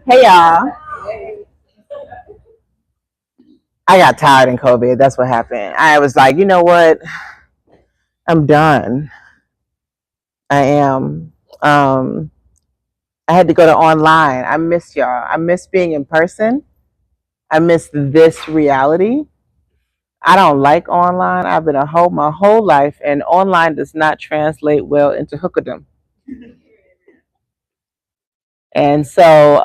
Hey y'all. I got tired in COVID. That's what happened. I was like, you know what? I'm done. I am. I had to go to online. I miss y'all. I miss being in person. I miss this reality. I don't like online. I've been a hoe my whole life, and online does not translate well into hookerdom. And so,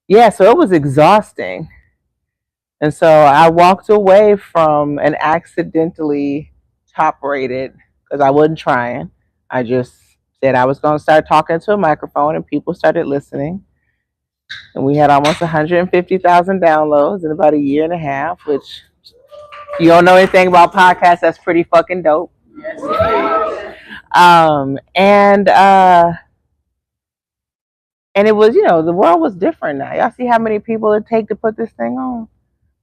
yeah, so it was exhausting. And so I walked away from an accidentally top rated because I wasn't trying. I just said I was going to start talking to a microphone, and people started listening. And we had almost 150,000 downloads in about a year and a half, which, if you don't know anything about podcasts, that's pretty fucking dope. Um, and uh, and it was, the world was different now. Y'all see how many people it take to put this thing on?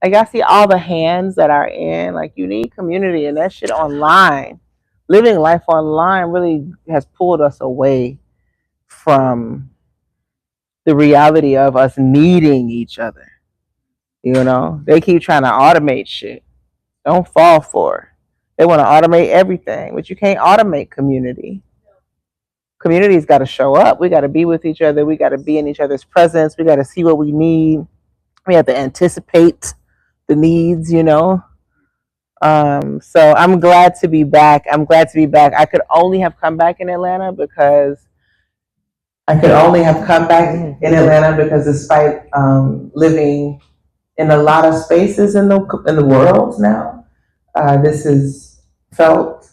Like, I see all the hands that are in. Like, you need community, and that shit online. Living life online really has pulled us away from the reality of us needing each other. They keep trying to automate shit. Don't fall for it. They want to automate everything, but you can't automate community. Community's got to show up. We got to be with each other. We got to be in each other's presence. We got to see what we need. We have to anticipate the needs. So I'm glad to be back. I could only have come back in Atlanta because despite living in a lot of spaces in the world now, this has felt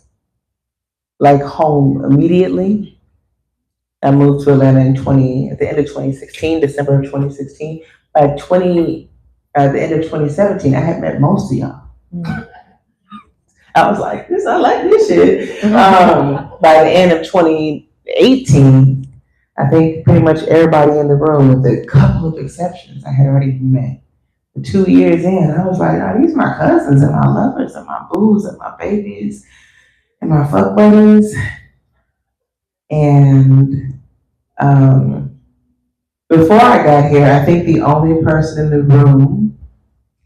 like home immediately. I moved to Atlanta at the end of 2016, December of 2016. At the end of 2017, I had met most of y'all. I was like, I like this shit. By the end of 2018, I think pretty much everybody in the room, with a couple of exceptions, I had already met. 2 years in, I was like, oh, these are my cousins and my lovers and my boos and my babies and my fuck buddies. And before I got here, I think the only person in the room,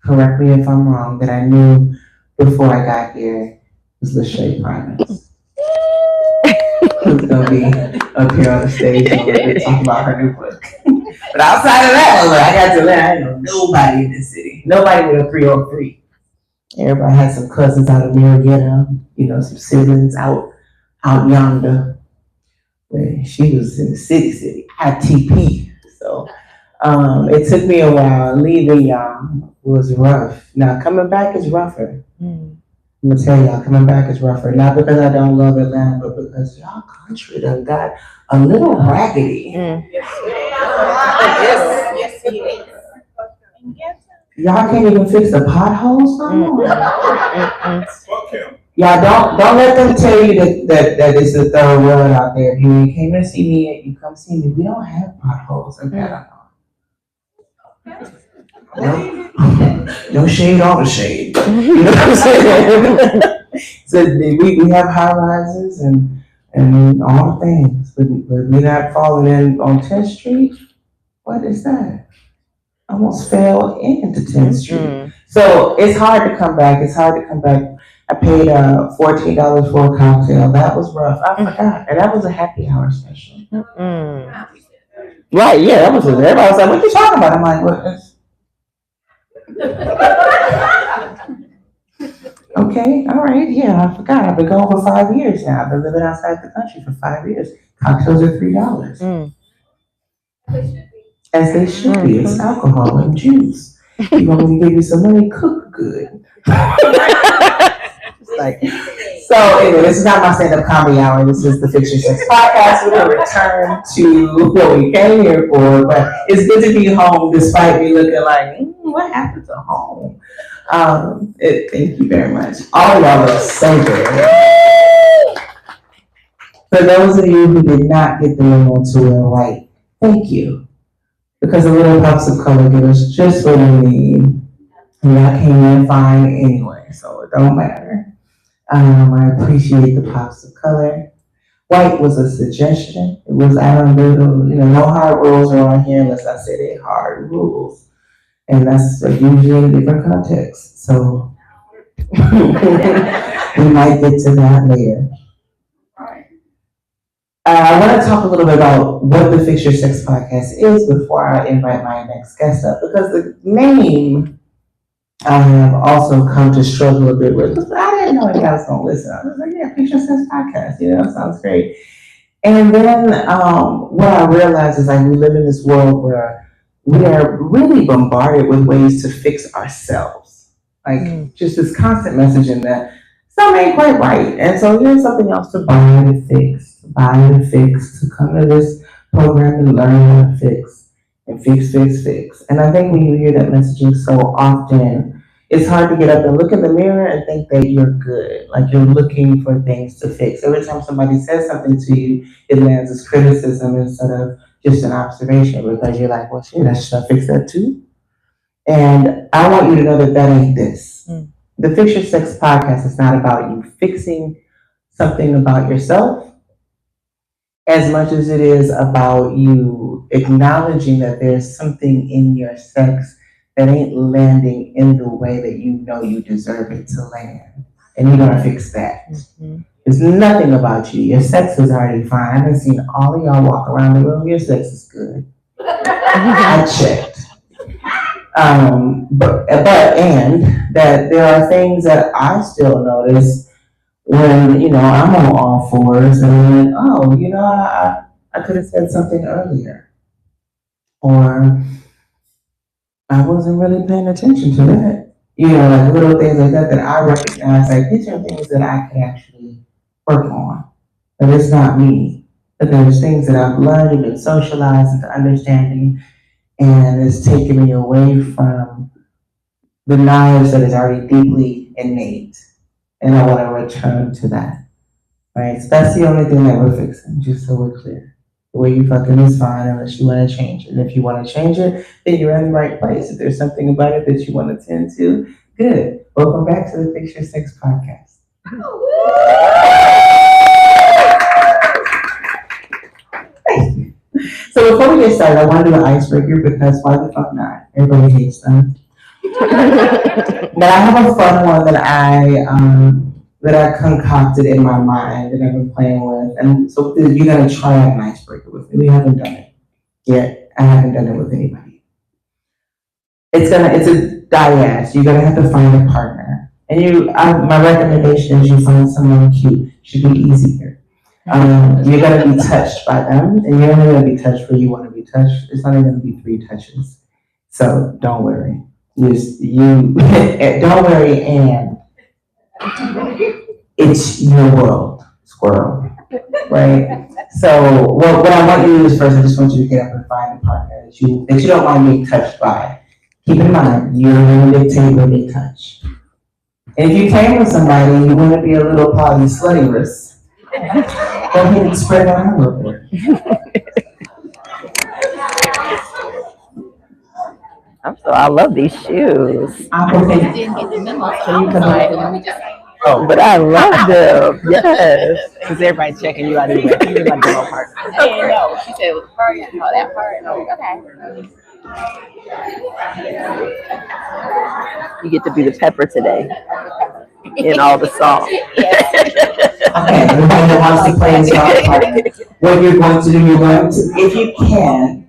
correct me if I'm wrong, that I knew before I got here was Lachey Primus. Who's gonna be up here on the stage and talk about her new book. But outside of that, I got to learn. I know nobody in this city. Nobody with a 303. Everybody had some cousins out of Marietta, some siblings out yonder. She was in the city, ITP. So it took me a while. Leaving y'all was rough. Now coming back is rougher. I'm gonna tell y'all, coming back is rougher. Not because I don't love Atlanta, but because y'all country done got a little raggedy. Yes, it is. Y'all can't even fix the potholes no more. Y'all don't let them tell you that it's a third world out there. If you came to see me, you come see me. We don't have potholes in Panama. No shade, all the shade. You know what I'm saying? So we have high rises and all the things, but we're not falling in on 10th Street. What is that? I almost fell into 10th Street. So it's hard to come back. I paid $14 for a cocktail. That was rough. I forgot. And that was a happy hour special. Right, yeah, that was it. Everybody was like, what you talking about? I'm like, what? Okay, all right, yeah, I forgot. I've been gone for 5 years now. I've been living outside the country for 5 years. Cocktails are $3. As they should be. It's alcohol and juice. You want me to give you some money? Cook good. So anyway, this is not my stand-up comedy hour. This is the Fix Your Sex podcast. We're gonna return to what we came here for, but it's good to be home despite me looking like, what happened to home? Thank you very much. All of y'all look so good. For those of you who did not get the memo to wear white, thank you. Because the little pops of color give us just what we need. And I came in fine anyway, so it don't matter. I appreciate the pops of color. white was a suggestion. It was, I don't know, no hard rules around here unless I say they hard rules. And that's usually in different contexts. So we might get to that later. I want to talk a little bit about what the Fix Your Sex podcast is before I invite my next guest up, because the name I have also come to struggle a bit with. I didn't know you guys gonna listen. I was like, yeah, Fix Your Sex podcast, sounds great. And then what I realized is like we live in this world where we are really bombarded with ways to fix ourselves. Like just this constant messaging that something ain't quite right. And so here's something else to buy to fix, to come to this program and learn how to fix and fix. And I think when you hear that messaging so often, it's hard to get up and look in the mirror and think that you're good. Like you're looking for things to fix. Every time somebody says something to you, it lands as criticism instead of just an observation, because you're like, well, shit, I should fix that too. And I want you to know that that ain't this. The Fix Your Sex podcast is not about you fixing something about yourself as much as it is about you acknowledging that there's something in your sex that ain't landing in the way that you know you deserve it to land. And you're gonna fix that. There's nothing about you. Your sex is already fine. I haven't seen all of y'all walk around the room. Your sex is good. I checked. But that there are things that I still notice when, I'm on all fours and I could have said something earlier. Or I wasn't really paying attention to that. Like little things like that I recognize, like these are things that I could actually work on. But it's not me. But there's things that I've learned and been socialized into understanding, and it's taken me away from the knowledge that is already deeply innate. And I want to return to that. Right? So that's the only thing that we're fixing, just so we're clear. The way you fucking is fine unless you want to change it. And if you want to change it, then you're in the right place. If there's something about it that you want to tend to, good. Welcome back to the Fix Your Sex podcast. So before we get started, I want to do an icebreaker because why the fuck not? Everybody hates them. But I have a fun one that I concocted in my mind that I've been playing with. And so you're gonna try an icebreaker with me. We haven't done it yet. I haven't done it with anybody. It's a dyad. You're gonna have to find a partner. And my recommendation is you find someone cute. Should be easier. You're gonna be touched by them, and you're only gonna be touched where you want to be touched. It's not even gonna be 3 touches. So don't worry. Don't worry, and it's your world, squirrel, right? So what I want you to do is first, I just want you to get up and find a partner that you don't want to be touched by. Keep in mind, you're going to dictate where they touch. And if you came with somebody and you want to be a little polyslaverous, go ahead and spread it out a little bit. I love these shoes. Can you come over? Oh, but I love them. Yes. Because everybody's checking you out anyway. You're like the part. No, she said it was part. Oh, that part. No, okay. You get to be the pepper today in all the songs. Okay, everybody that wants to play in song part, what you're going to do, if you can,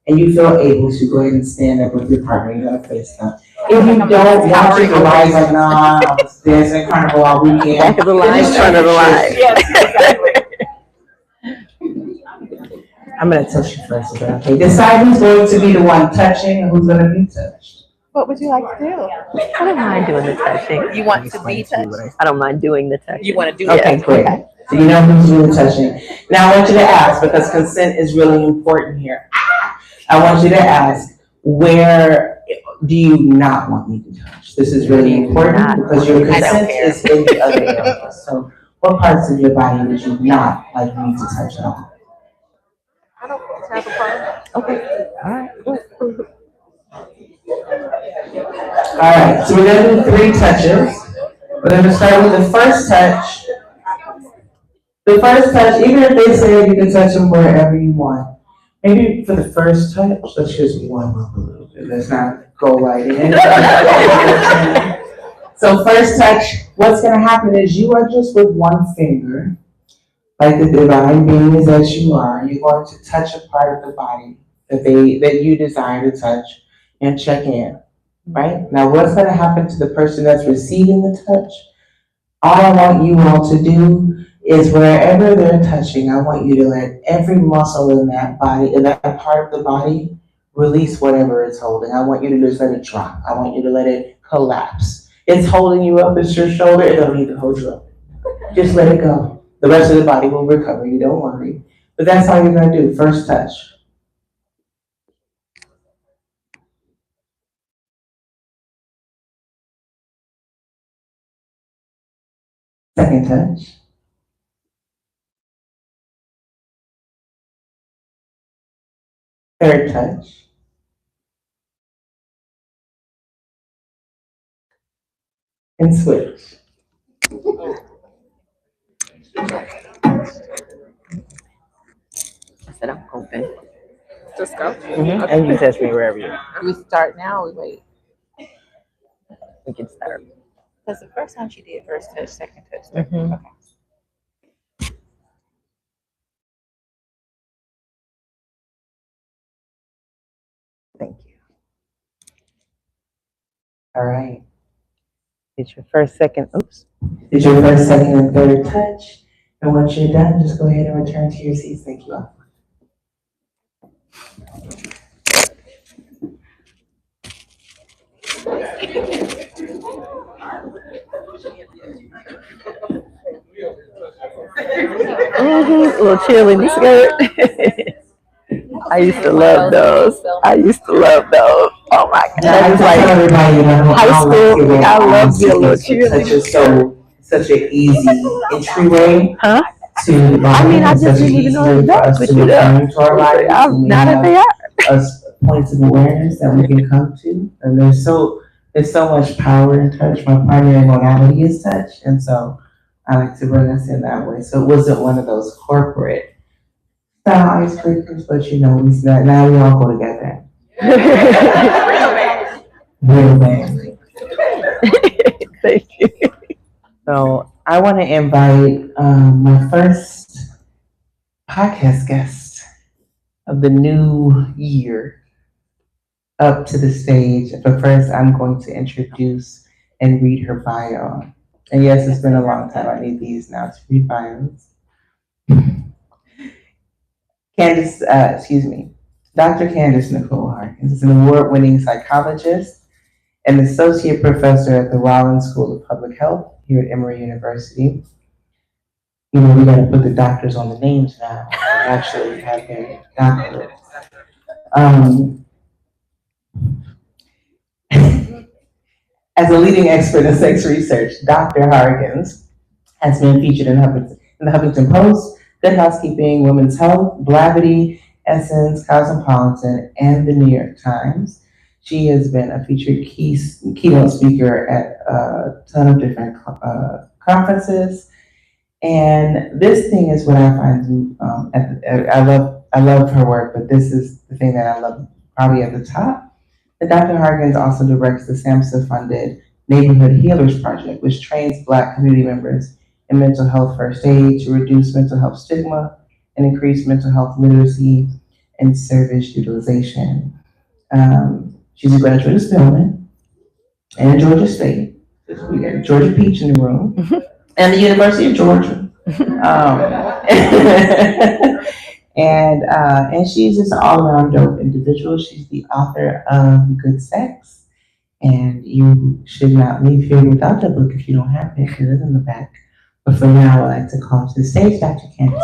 and you feel able to, go ahead and stand up with your partner. You're going to face them. If you don't want to, the line's like, nah, I was dancing at Carnival all weekend. Back of the line, front of the line. Yes, exactly. I'm going to touch you first, okay? Decide who's going to be the one touching and who's going to be touched. What would you like to do? I don't mind doing the touching. You want to be touched? I don't mind doing the touching. You want to do Okay, that? great. Okay. So you know who's doing the touching. Now I want you to ask, because consent is really important here. I want you to ask, where do you not want me to touch? This is really important because your consent is in the other areas. So what parts of your body would you not like me to touch at all? I don't have a problem. Okay. All right. All right. So we're going to do 3 touches. We're going to start with the first touch. The first touch, even if they say you can touch them wherever you want, maybe for the first touch, let's just warm up a little bit. Let's not go right in. So first touch, what's gonna happen is you are just with one finger, like the divine beings that you are, you're going to touch a part of the body that you desire to touch and check in. Right? Now what's gonna happen to the person that's receiving the touch? All I want you all to do is wherever they're touching, I want you to let every muscle in that body, in that part of the body, release whatever it's holding. I want you to just let it drop. I want you to let it collapse. It's holding you up, it's your shoulder, it don't need to hold you up. Just let it go. The rest of the body will recover, you don't worry. But that's all you're gonna do, first touch. Second touch. Third touch. And switch. I said I'm open. Just go. And you touch me wherever you want. We start now. We wait. We can start. Because the first time she did first touch, second touch. Mhm. Okay. Thank you. All right. It's your first, second. Oops. Did your first, second, and third touch. And once you're done, just go ahead and return to your seats. Thank you all. Little chill in the skirt. I used to love those. Oh my God. That was like high school. I loved the little cheerleading. Such an easy entryway Huh? to the body. I mean, I just such an didn't even easy know way for that. us But to you know, return to our bodies. And we now that have they are. us points of awareness that we can come to. And there's so much power in touch. My primary modality is touch. And so I like to bring us in that way. So it wasn't one of those corporate style icebreakers, but you know, now we all go together. Real band. Thank you. So I want to invite my first podcast guest of the new year up to the stage. But first, I'm going to introduce and read her bio. And yes, it's been a long time. I need these now to read bios. Dr. Candace Nicole Harkins is an award-winning psychologist and associate professor at the Rollins School of Public Health here at Emory University. You know, we gotta put the doctors on the names now. They actually have their doctorates. As a leading expert in sex research, Dr. Harkins has been featured in the Huffington Post, Good Housekeeping, Women's Health, Blavity, Essence, Cosmopolitan, and the New York Times. She has been a featured keynote speaker at a ton of different conferences. And this thing is what I find, I love her work, but this is the thing that I love probably at the top. And Dr. Harkins also directs the SAMHSA-funded Neighborhood Healers Project, which trains Black community members in mental health first aid to reduce mental health stigma and increase mental health literacy and service utilization. She's a graduate of Spelman and Georgia State. We got Georgia Peach in the room, and the University of Georgia. And she's just an all-around dope individual. She's the author of Good Sex, and you should not leave here without the book if you don't have it, because it's in the back. But for now, I'd like to call to the stage Dr. Candace.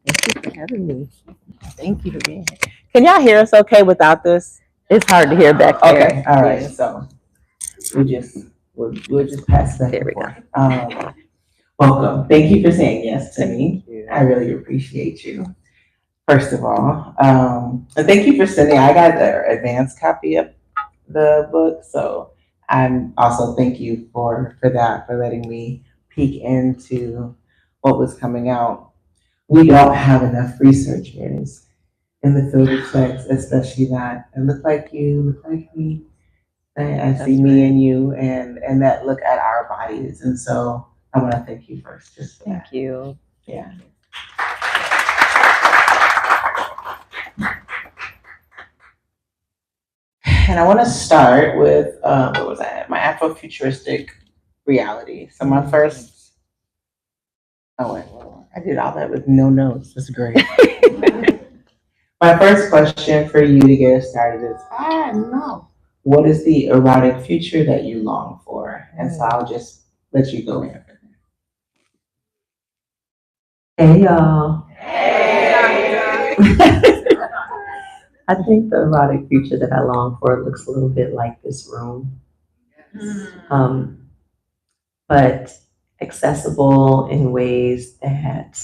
Thank you for having me. Thank you for being here. Can y'all hear us okay without this? It's hard to hear back there. Okay, all right. So we'll just pass that. There we go. Welcome. Thank you for saying yes to me. Thank you. I really appreciate you. first of all. And thank you for sending. I got the advanced copy of the book, so I'm also thank you for that, for letting me peek into what was coming out. We don't have enough researchers in the field of sex, especially that look like you, look like me. I see me and you, and that look at our bodies, and so I want to thank you first, just for that. Thank you. Yeah. And I want to start with what was that? My Afrofuturistic reality. So my first. Oh wait, I did all that with no notes. That's great. My first question for you to get us started is, I don't know, what is the erotic future that you long for? And so I'll just let you go in. Hey y'all. I think the erotic future that I long for looks a little bit like this room. But accessible in ways that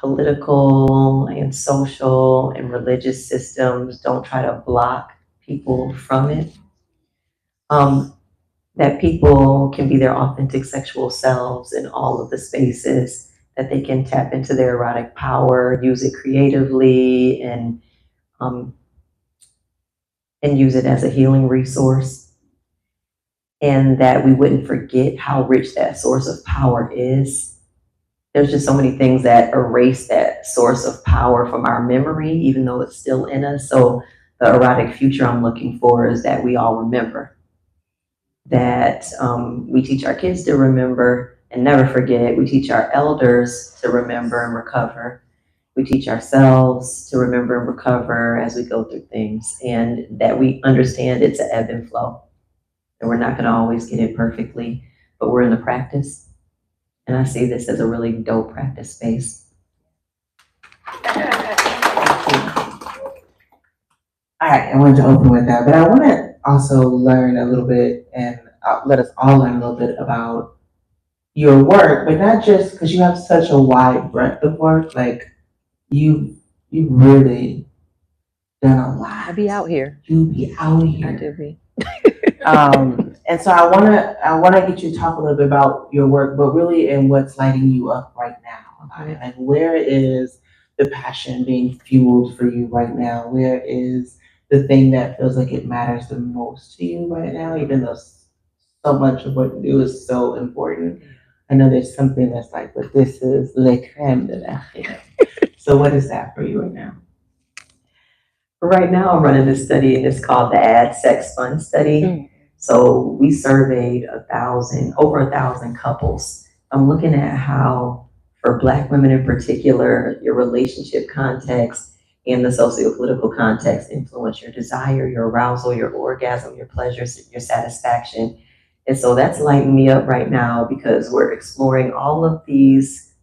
political and social and religious systems don't try to block people from it. That people can be their authentic sexual selves in all of the spaces, that they can tap into their erotic power, use it creatively, and use it as a healing resource. And that we wouldn't forget how rich that source of power is. There's just so many things that erase that source of power from our memory, even though it's still in us. So the erotic future I'm looking for is that we all remember, that we teach our kids to remember and never forget. We teach our elders to remember and recover. We teach ourselves to remember and recover as we go through things, and that we understand it's an ebb and flow. And we're not going to always get it perfectly, but we're in the practice. And I see this as a really dope practice space. All right, I wanted to open with that, but I want to also learn a little bit, and let us all learn a little bit about your work, but not just because you have such a wide breadth of work. Like you really done a lot. I be out here. You be out here. I do be. And so I wanna get you to talk a little bit about your work, but really in what's lighting you up right now. And where is the passion being fueled for you right now? Where is the thing that feels like it matters the most to you right now, even though so much of what you do is so important? I know there's something that's like, but this is le crème de la crème. So what is that for you right now? Right now, I'm running this study, and it's called the Add Sex Fun Study. So we surveyed over 1,000 couples. I'm looking at how, for Black women in particular, your relationship context and the socio-political context influence your desire, your arousal, your orgasm, your pleasure, your satisfaction. And so that's lighting me up right now, because we're exploring all of these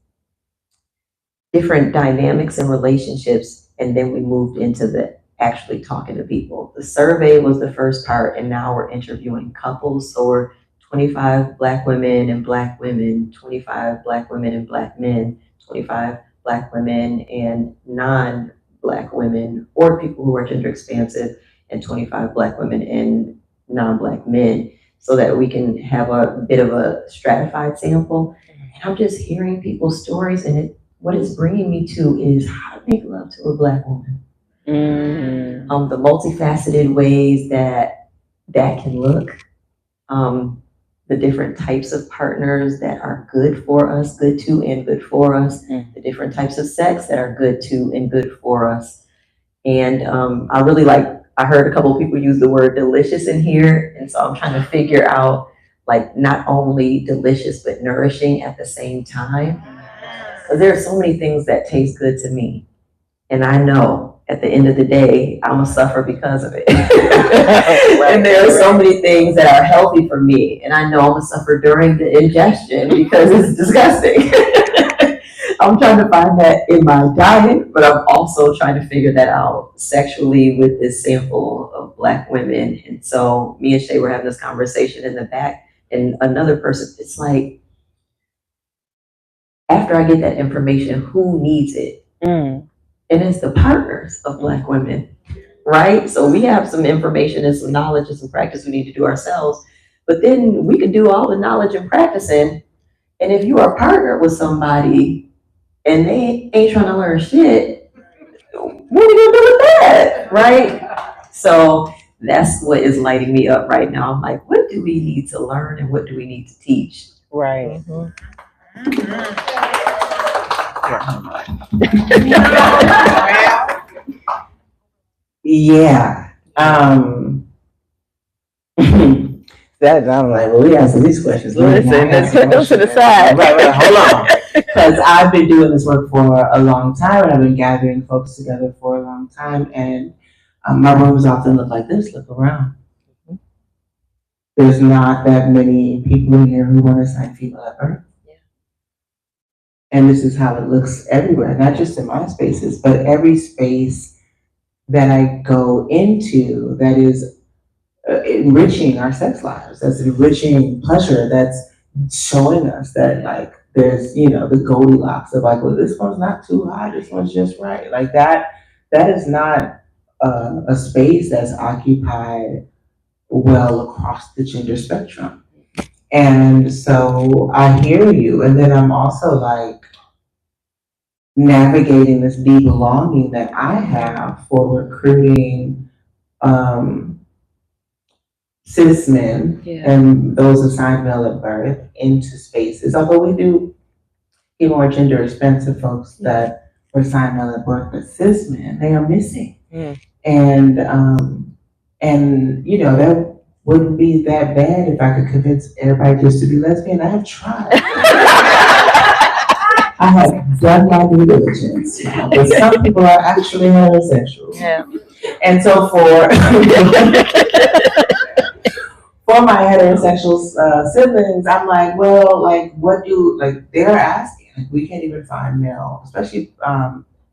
different dynamics and relationships, and then we moved into the actually talking to people. The survey was the first part, and now we're interviewing couples. So we're 25 Black women and Black women, 25 Black women and Black men, 25 Black women and non-Black women, or people who are gender expansive, and 25 Black women and non-Black men, so that we can have a bit of a stratified sample. And I'm just hearing people's stories, and what it's bringing me to is how to make love to a Black woman. The multifaceted ways that can look, the different types of partners that are good for us, good to and good for us, the different types of sex that are good to and good for us. And I heard a couple of people use the word delicious in here, and so I'm trying to figure out, like, not only delicious but nourishing at the same time, because there are so many things that taste good to me, and I know at the end of the day, I'm gonna suffer because of it. And there are so many things that are healthy for me, and I know I'm gonna suffer during the ingestion because it's disgusting. I'm trying to find that in my diet, but I'm also trying to figure that out sexually with this sample of Black women. And so me and Shay were having this conversation in the back, and another person, it's like, after I get that information, who needs it? and it's the partners of Black women, right? So we have some information and some knowledge and some practice we need to do ourselves. But then we could do all the knowledge and practicing. And if you are partnered with somebody and they ain't trying to learn shit, what are you gonna do with that, right? So that's what is lighting me up right now. I'm like, what do we need to learn and what do we need to teach? Right. Yeah. That I'm like, well, we answer these questions. Listen, let's put them to the side. Right, hold on. Because I've been doing this work for a long time, and I've been gathering folks together for a long time, and my rooms often look like this. Look around. There's not that many people in here who want to sign female at birth. Yeah. And this is how it looks everywhere, not just in my spaces, but every space that I go into that is enriching our sex lives, that's enriching pleasure, that's showing us that like there's, you know, the Goldilocks of like, well, this one's not too hot, this one's just right. Like that is not a space that's occupied well across the gender spectrum. And so I hear you, and then I'm also like navigating this deep longing that I have for recruiting cis men and those assigned male at birth into spaces. Although we do get more gender expensive folks that were assigned male at birth, but cis men, they are missing. And you know, that wouldn't be that bad if I could convince everybody just to be lesbian. I have tried. I have done my due diligence, but some people are actually heterosexual. Yeah. And so for my heterosexual siblings, I'm like, well, like, what do, like, they're asking, like, we can't even find male, especially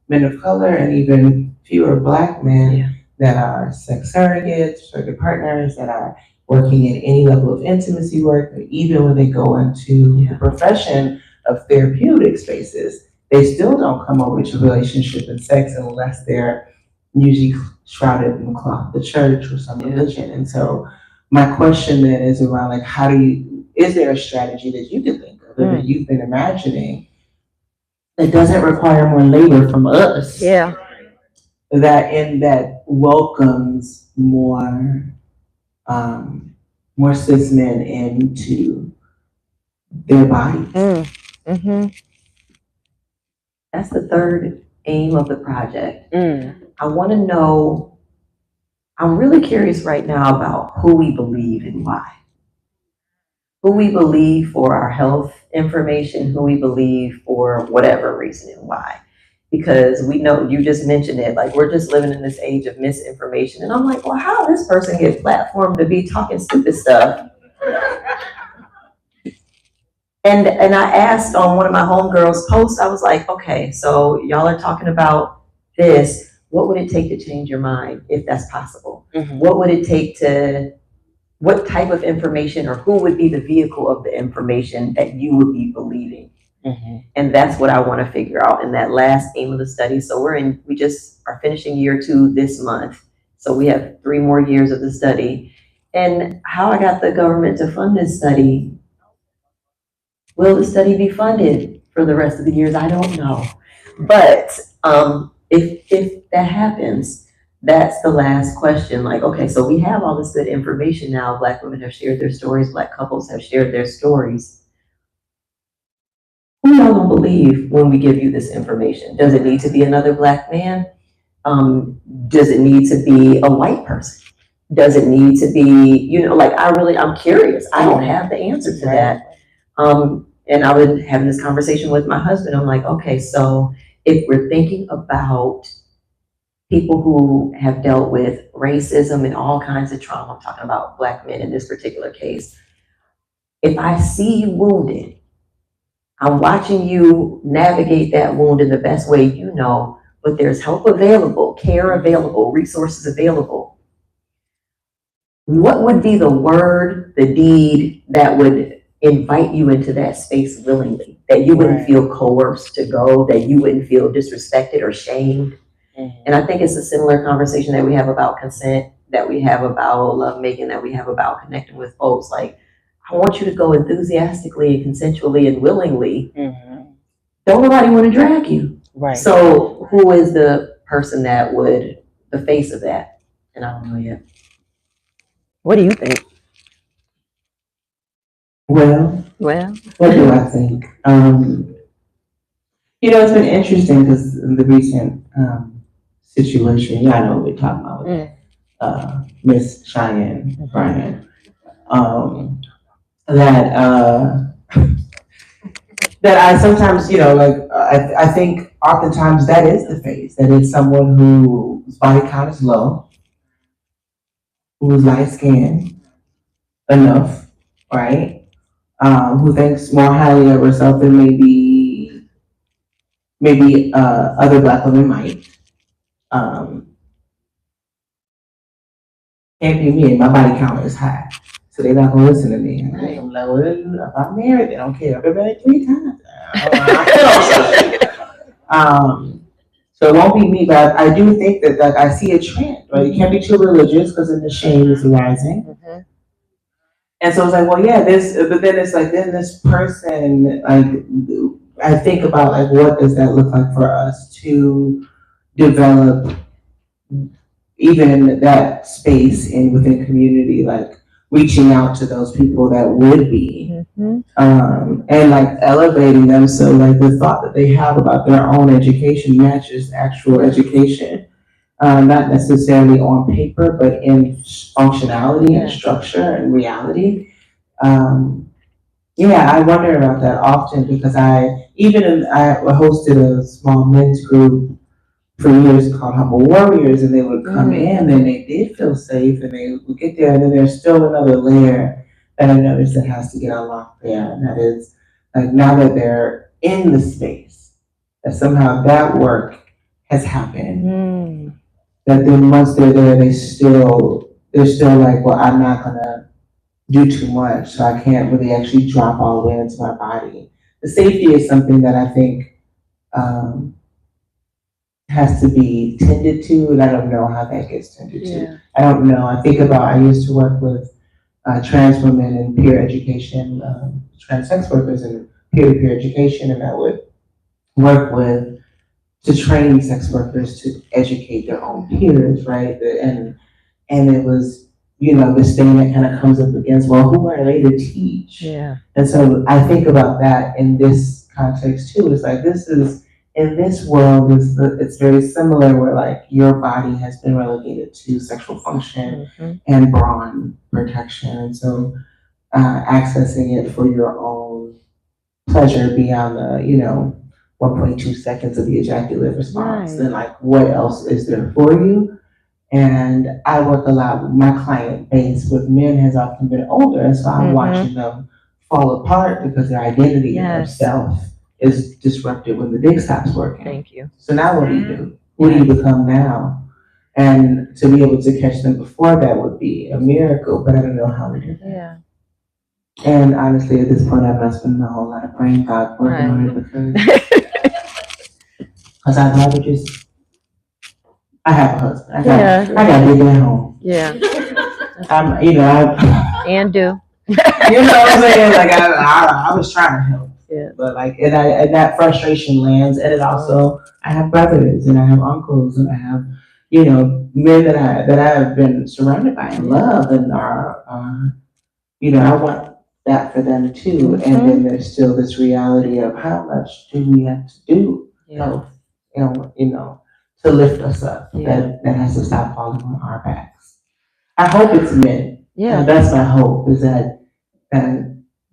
men of color and even fewer Black men that are sex surrogates, surrogate partners, that are working in any level of intimacy work, or even when they go into the profession of therapeutic spaces, they still don't come over to relationship and sex unless they're usually shrouded in the cloth of the church or some religion. And so my question then is around like, is there a strategy that you can think of that you've been imagining that doesn't require more labor from us? Yeah. That welcomes more cis men into their bodies. That's the third aim of the project. I want to know, I'm really curious right now about who we believe and why. Who we believe for our health information, who we believe for whatever reason and why. Because we know, you just mentioned it, like we're just living in this age of misinformation. And I'm like, well, how does this person get platformed to be talking stupid stuff? And I asked on one of my homegirls' posts, I was like, okay, so y'all are talking about this. What would it take to change your mind if that's possible? What would it take to, what type of information or who would be the vehicle of the information that you would be believing? And that's what I want to figure out in that last aim of the study. So we just are finishing year 2 this month. So we have 3 more years of the study. And how I got the government to fund this study, will the study be funded for the rest of the years? I don't know. But if that happens, that's the last question. Like, okay, so we have all this good information now. Black women have shared their stories. Black couples have shared their stories. Who y'all gonna believe when we give you this information? Does it need to be another Black man? Does it need to be a white person? Does it need to be, you know, like I'm curious. I don't have the answer to that. And I was having this conversation with my husband. I'm like, okay, so if we're thinking about people who have dealt with racism and all kinds of trauma, I'm talking about Black men in this particular case. If I see you wounded, I'm watching you navigate that wound in the best way you know, but there's help available, care available, resources available. What would be the word, the deed that would invite you into that space willingly, that you wouldn't feel coerced to go, that you wouldn't feel disrespected or shamed? And I think it's a similar conversation that we have about consent, that we have about lovemaking, that we have about connecting with folks. Like, I want you to go enthusiastically and consensually and willingly. Don't nobody want to drag you. Right. So who is the person that would, the face of that? And I don't know yet. What do you think? Well, Well, what do I think? It's been interesting because in the recent situation, y'all know what we're talking about with Miss Cheyenne Bryant. That I sometimes, I think oftentimes that is the phase, that it's someone whose body count is low, who's light skinned enough, right? Who thinks more highly of herself than maybe other Black women might. Can't be me, my body count is high. So they're not gonna listen to me. I'm like, well, if I'm married, they don't care. I've been married 3 times. So it won't be me, but I do think that I see a trend, right? You can't be too religious because then the shame is rising. And so it's like, well, yeah, but then it's like, then this person, like, I think about, like, what does that look like for us to develop even that space within community, like reaching out to those people that would be, and like elevating them. So like the thought that they have about their own education matches actual education, not necessarily on paper, but in functionality and structure and reality. I wonder about that often because I hosted a small men's group for years called Humble Warriors, and they would come in and they did feel safe, and they would get there, and then there's still another layer that I noticed that has to get unlocked there, and that is like now that they're in the space, that somehow that work has happened. That then once they're there, they're still like, well, I'm not gonna do too much, so I can't really actually drop all the way into my body. The safety is something that I think has to be tended to, and I don't know how that gets tended to. I don't know. I used to work with trans women in peer education, trans sex workers in peer-to-peer education, and I would work to train sex workers to educate their own peers, right? And it was, this thing that kind of comes up against, well, who are they to teach? And so I think about that in this context too. It's like, in this world, it's very similar where like your body has been relegated to sexual function and brawn protection. And so accessing it for your own pleasure beyond the, 1.2 seconds of the ejaculate response, then like what else is there for you? And I work a lot with my client base with men has often been older, and so I'm watching them fall apart because their identity of self is disrupted when the dick stops working. Thank you. So now what do you do? Who do you become now? And to be able to catch them before that would be a miracle, but I don't know how to do that. And honestly, at this point, I'm not spending a whole lot of brain thought working on it because I'd rather just, I have a husband. I got to be at home. And do. You know what I'm saying? Like I was trying to help. But like, and that frustration lands, and it also, I have brothers and I have uncles and I have, men that I have been surrounded by and love and are, I want that for them too. And then there's still this reality of how much do we have to do, to lift us up. That has to stop falling on our backs. I hope it's men. That's my hope, is that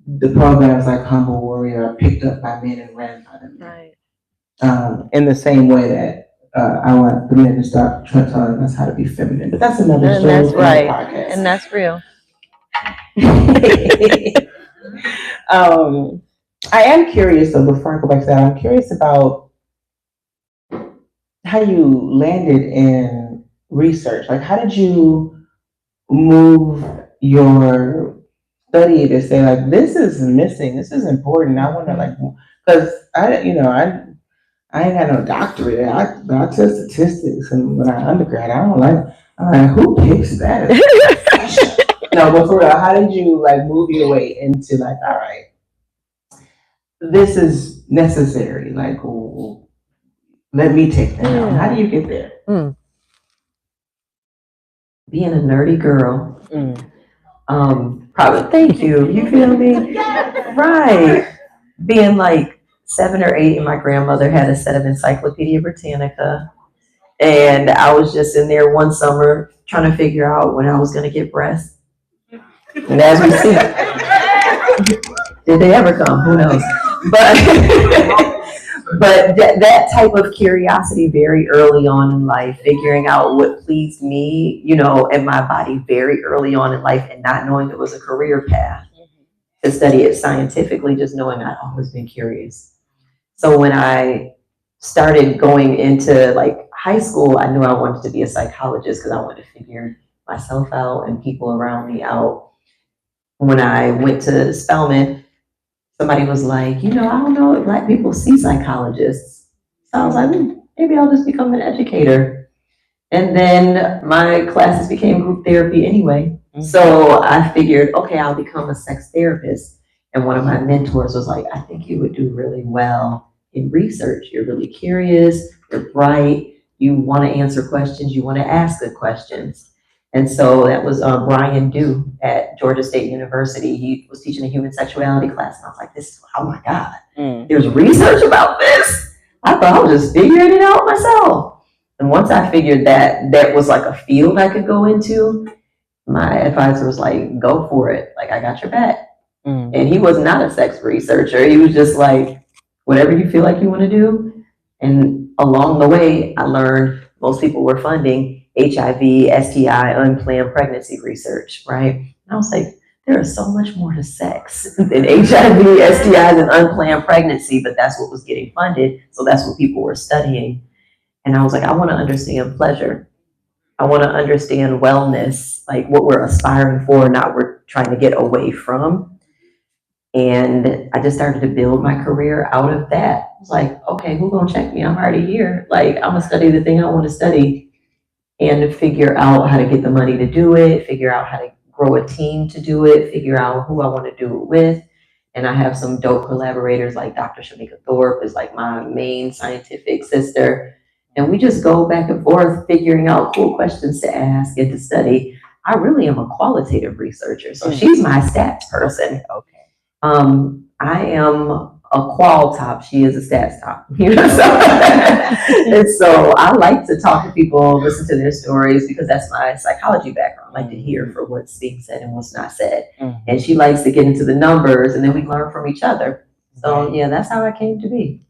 the programs like Humble Warrior are picked up by men and ran by them. In the same way that I want the men to start telling us how to be feminine. But that's another story. That's right. And that's real. I am curious though, before I go back to that, I'm curious about how you landed in research. Like, how did you move your study to say, like, this is missing, this is important. I wonder, like, because I I ain't got no doctorate. I test statistics, and when I undergrad, I'm like, who picks that? No, but for real, how did you like move your way into like, all right, this is necessary. Like, ooh, let me take that on. How do you get there? Being a nerdy girl. Mm. Probably, thank you. You feel me? Right. Being like 7 or 8, and my grandmother had a set of Encyclopedia Britannica. And I was just in there one summer trying to figure out when I was going to get breasts. And as we see, did they ever come? Who knows? But that type of curiosity very early on in life, figuring out what pleased me, you know, and my body very early on in life, and not knowing it was a career path to study it scientifically, just knowing I'd always been curious. So when I started going into like high school, I knew I wanted to be a psychologist because I wanted to figure myself out and people around me out. When I went to Spelman, somebody was like, you know, I don't know if Black people see psychologists. So I was like, maybe I'll just become an educator. And then my classes became group therapy anyway. So I figured, okay, I'll become a sex therapist. And one of my mentors was like, I think you would do really well in research. You're really curious, you're bright, you want to answer questions, you want to ask good questions. And so that was Brian Dew at Georgia State University. He was teaching a human sexuality class. And I was like, oh my God, there's research about this. I thought I was just figuring it out myself. And once I figured that that was like a field I could go into, my advisor was like, go for it. Like, I got your back. And he was not a sex researcher. He was just like, whatever you feel like you want to do. And along the way, I learned most people were funding HIV, STI, unplanned pregnancy research, right? And I was like, there is so much more to sex than HIV, STIs, and unplanned pregnancy, but that's what was getting funded. So that's what people were studying. And I was like, I want to understand pleasure. I want to understand wellness, like what we're aspiring for, not what we're trying to get away from. And I just started to build my career out of that. I was like, okay, who's gonna check me? I'm already here. Like, I'm gonna study the thing I want to study and figure out how to get the money to do it, figure out how to grow a team to do it, figure out who I want to do it with. And I have some dope collaborators like Dr. Shamika Thorpe is like my main scientific sister. And we just go back and forth figuring out cool questions to ask and to study. I really am a qualitative researcher. So she's my stats person. Okay. I am a qual top. She is a stats top. You know, and so I like to talk to people, listen to their stories because that's my psychology background. I like to hear for what's being said and what's not said. And she likes to get into the numbers, and then we learn from each other. So yeah, that's how I came to be.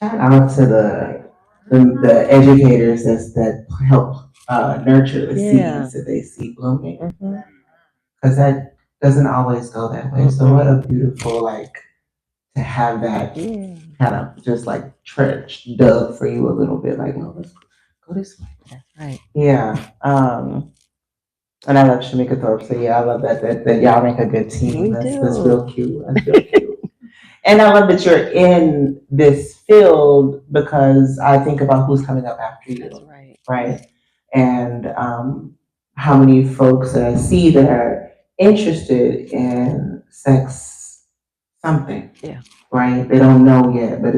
Shout out to the educators that help nurture the seeds that they see blooming, because that doesn't always go that way. So what a beautiful, like, to have that kind of just like trench dug for you a little bit, like, no, let's go this way. That's right. Yeah. And I love Shamika Thorpe. So yeah, I love that y'all make a good team. That's real cute. That's real cute. And I love that you're in this field because I think about who's coming up after you. That's right. Right. And how many folks that I see that are interested in sex something. Yeah. Right? They don't know yet, but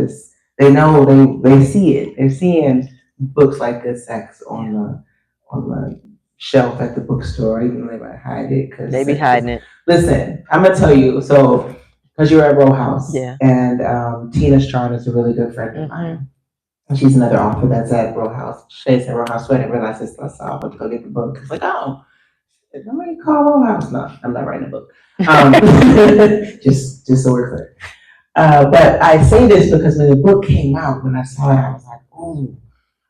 they know they see it. They're seeing books like Good Sex on the shelf at the bookstore, even though they might hide it. Cause they be hiding it. Listen, I'm gonna tell you, so because you're at Row House, and Tina Strong is a really good friend of mine. And she's another author that's at Row House. She's at Row House, so I didn't realize this until I saw, but to go get the book. It's like, oh, did nobody call Row House? No, I'm not writing a book. Just so we're clear. But I say this because when the book came out, when I saw it, I was like, oh,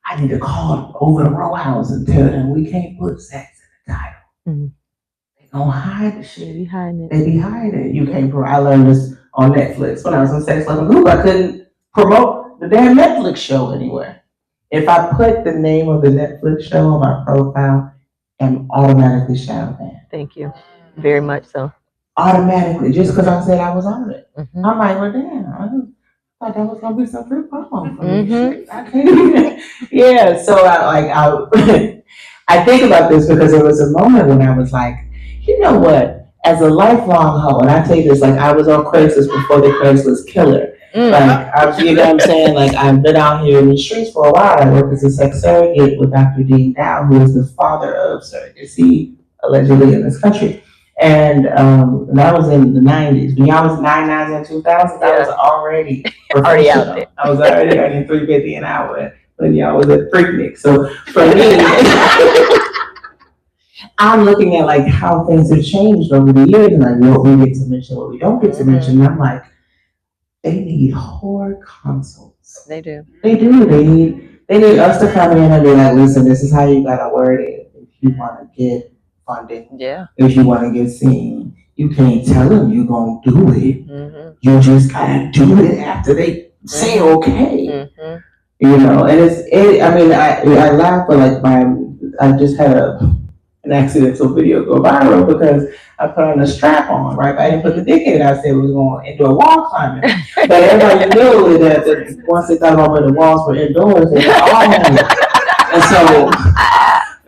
I need to call over to Row House and tell them we can't put sex in the title. They gonna hide the shit. They be hiding it. They be hiding it. You can't I learned this on Netflix. When I was on Sex Love and Google, I couldn't promote the damn Netflix show anywhere. If I put the name of the Netflix show on my profile, I'm automatically shadow banned. Thank you. Very much so. Automatically, just because I said I was on it. I'm like, well, damn, thought that was gonna be some free promo for me. I can't even. Yeah, so I think about this because there was a moment when I was like, you know what? As a lifelong hoe, and I tell you this, like I was on Craigslist before the Craigslist killer. Like, you know what I'm saying? Like I've been out here in the streets for a while. I work as a sex surrogate with Dr. Dean Dow, who is the father of surrogacy allegedly in this country. And that was in the 90s. When y'all was 99s and 2000s, I was already out there. I was already earning $3.50 an hour when y'all was at Freaknik. So for me, I'm looking at like how things have changed over the years, and like what we get to mention, what we don't get to mention. And I'm like, they need whore consults. They do. They do. They need us to come in and be like, listen, this is how you gotta word it if you want to get funding. Yeah. If you want to get seen, you can't tell them you gonna do it. You just gotta do it after they say okay. You know, and I mean, I laugh, but like I just had an accidental video go viral because I put on a strap on, right? But I didn't put the dick in it. I said it was going into a wall climbing. But everybody knew that once they thought about where the walls were indoors, they were all and so,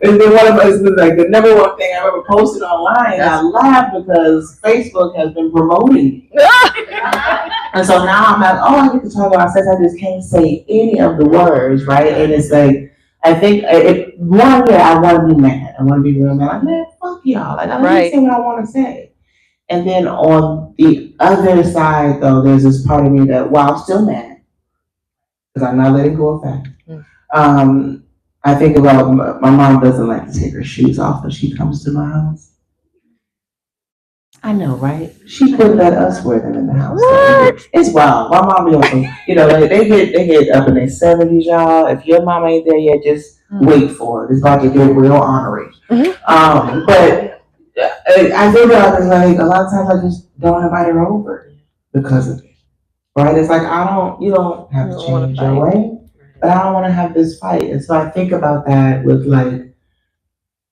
and then one of us was like the number one thing I ever posted online. And I laughed because Facebook has been promoting it. And so now I'm like, oh, I get to talk about sex. I just can't say any of the words, right? And it's like, I think I want to be mad. I want to be real mad. Like, man, fuck y'all. Like, I don't say what I want to say. And then on the other side, though, there's this part of me that, while I'm still mad, because I'm not letting go of that. I think about my mom doesn't like to take her shoes off when she comes to my house. I know, right? She wouldn't let us wear them in the house. It's wild. My mom be also, you know, like they get up in their 70s, y'all. If your mom ain't there yet, just wait for it. It's about to get real ornery. But I think about it, like a lot of times I just don't invite her over because of it. Right? It's like you don't have to change your way, but I don't want to have this fight. And so I think about that with like,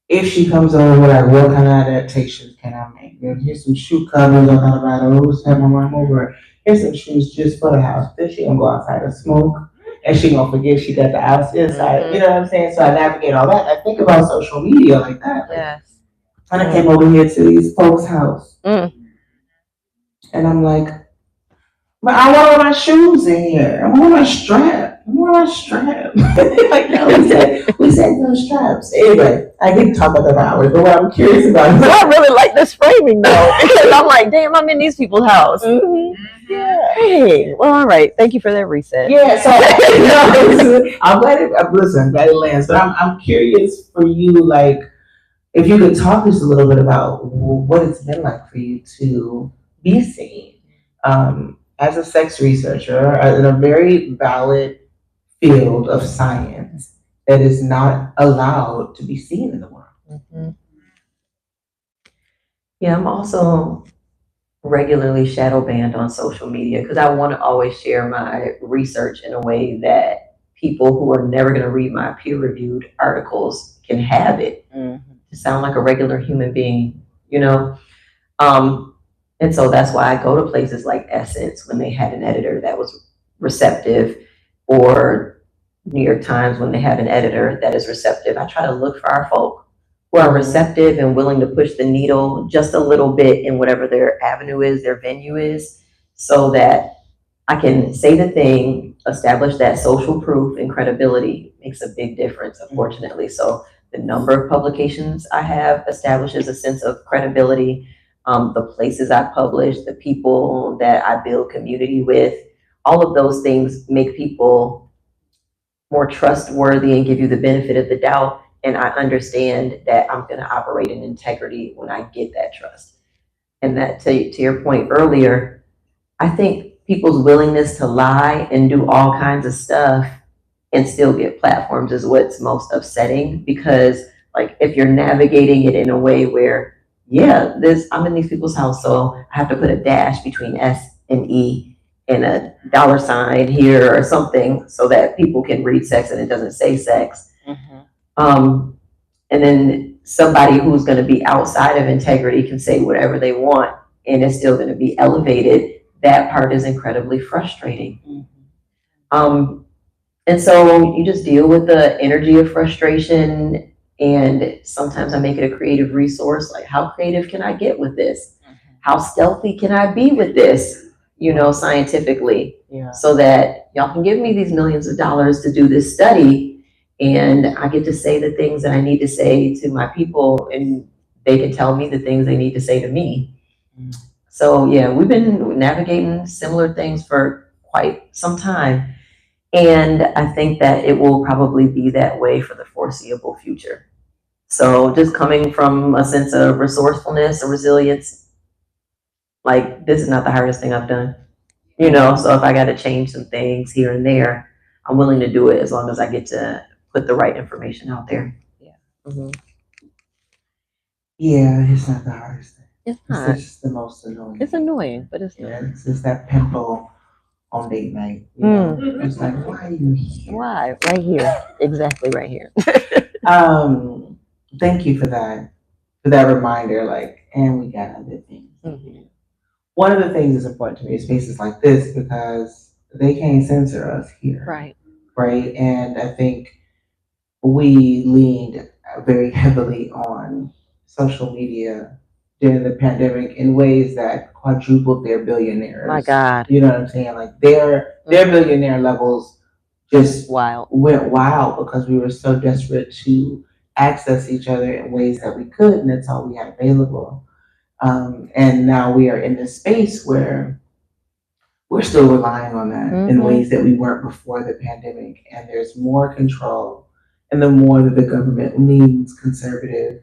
if she comes over, like, what kind of adaptations can I make? Here's some shoe covers I thought about. I always have my mom over. Here's some shoes just for the house. Then she gonna go outside and smoke, and she gonna forget she got the house inside. You know what I'm saying? So I navigate all that. I think about social media like that. Yes. And I came over here to these folks' house, and I'm like, but I want all my shoes in here. I want my strap. Like, no, we said no straps. Anyway, I can talk about that for hours, but what I'm curious about is I really like this framing though, because I'm like, damn, I'm in these people's house. Yeah. Hey, well, all right. Thank you for that reset. Yeah, so I'm glad it lands. But I'm curious for you, like, if you could talk just a little bit about what it's been like for you to be seen as a sex researcher in a very valid field of science that is not allowed to be seen in the world. Yeah, I'm also regularly shadow banned on social media because I want to always share my research in a way that people who are never going to read my peer-reviewed articles can have it to sound like a regular human being, you know? And so that's why I go to places like Essence when they had an editor that was receptive, or New York Times when they have an editor that is receptive. I try to look for our folk who are receptive and willing to push the needle just a little bit in whatever their avenue is, their venue is, so that I can say the thing, establish that social proof and credibility. Makes a big difference, unfortunately. So the number of publications I have establishes a sense of credibility. The places I publish, the people that I build community with, all of those things make people more trustworthy and give you the benefit of the doubt. And I understand that I'm going to operate in integrity when I get that trust. And that, to your point earlier, I think people's willingness to lie and do all kinds of stuff and still get platforms is what's most upsetting. Because, like, if you're navigating it in a way where, yeah, I'm in these people's house, so I have to put a dash between S and E and a $sign here or something so that people can read sex and it doesn't say sex. And then somebody who's going to be outside of integrity can say whatever they want and it's still going to be elevated. That part is incredibly frustrating. And so you just deal with the energy of frustration, and sometimes I make it a creative resource. Like, how creative can I get with this? How stealthy can I be with this, scientifically, so that y'all can give me these millions of dollars to do this study, and I get to say the things that I need to say to my people, and they can tell me the things they need to say to me. So yeah, we've been navigating similar things for quite some time. And I think that it will probably be that way for the foreseeable future. So just coming from a sense of resourcefulness or resilience, like, this is not the hardest thing I've done. So if I got to change some things here and there, I'm willing to do it as long as I get to put the right information out there. Yeah. Yeah, it's not the hardest thing. It's It's not. just the most annoying. It's annoying, but it's Yeah, not. it's just that pimple on date night. It's like, why are you here? Why? Right here. Exactly right here. Thank you for that reminder. Like, and we got other things. One of the things that's important to me is spaces like this because they can't censor us here. Right. Right. And I think we leaned very heavily on social media during the pandemic in ways that quadrupled their billionaires. My God. You know what I'm saying? Like their billionaire levels just Wild. went wild because we were so desperate to access each other in ways that we could, and that's all we had available. And now we are in this space where we're still relying on that in ways that we weren't before the pandemic, and there's more control. And the more that the government leans conservative,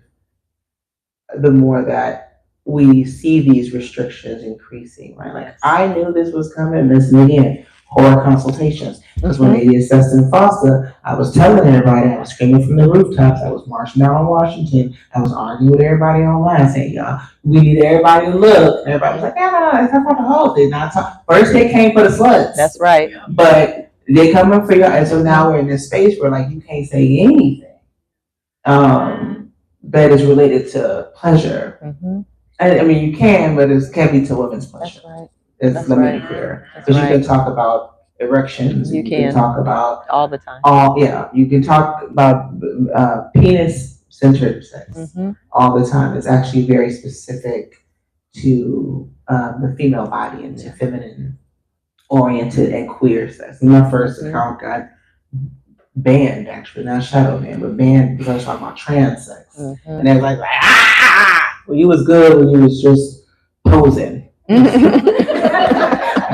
the more that we see these restrictions increasing, right? Like, I knew this was coming, Miss Megan, horror consultations. Because when they did Session Foster, I was telling everybody, I was screaming from the rooftops, I was marching down Washington, I was arguing with everybody online, saying, y'all, we need everybody to look. And everybody was like, no, it's not for the whole thing. First they came for the sluts. That's right. But they come up for you, and so now we're in this space where, like, you can't say anything that is related to pleasure. I mean, you can, but it can't be to women's pleasure. That's right. Let me be clear. Because you can talk about erections. You can talk about all the time. You can talk about penis-centered sex all the time. It's actually very specific to the female body and to feminine-oriented and queer sex. And my first account got banned, actually, not shadow banned, but banned because I was talking about trans sex. And they was like, well, you was good when you was just posing. What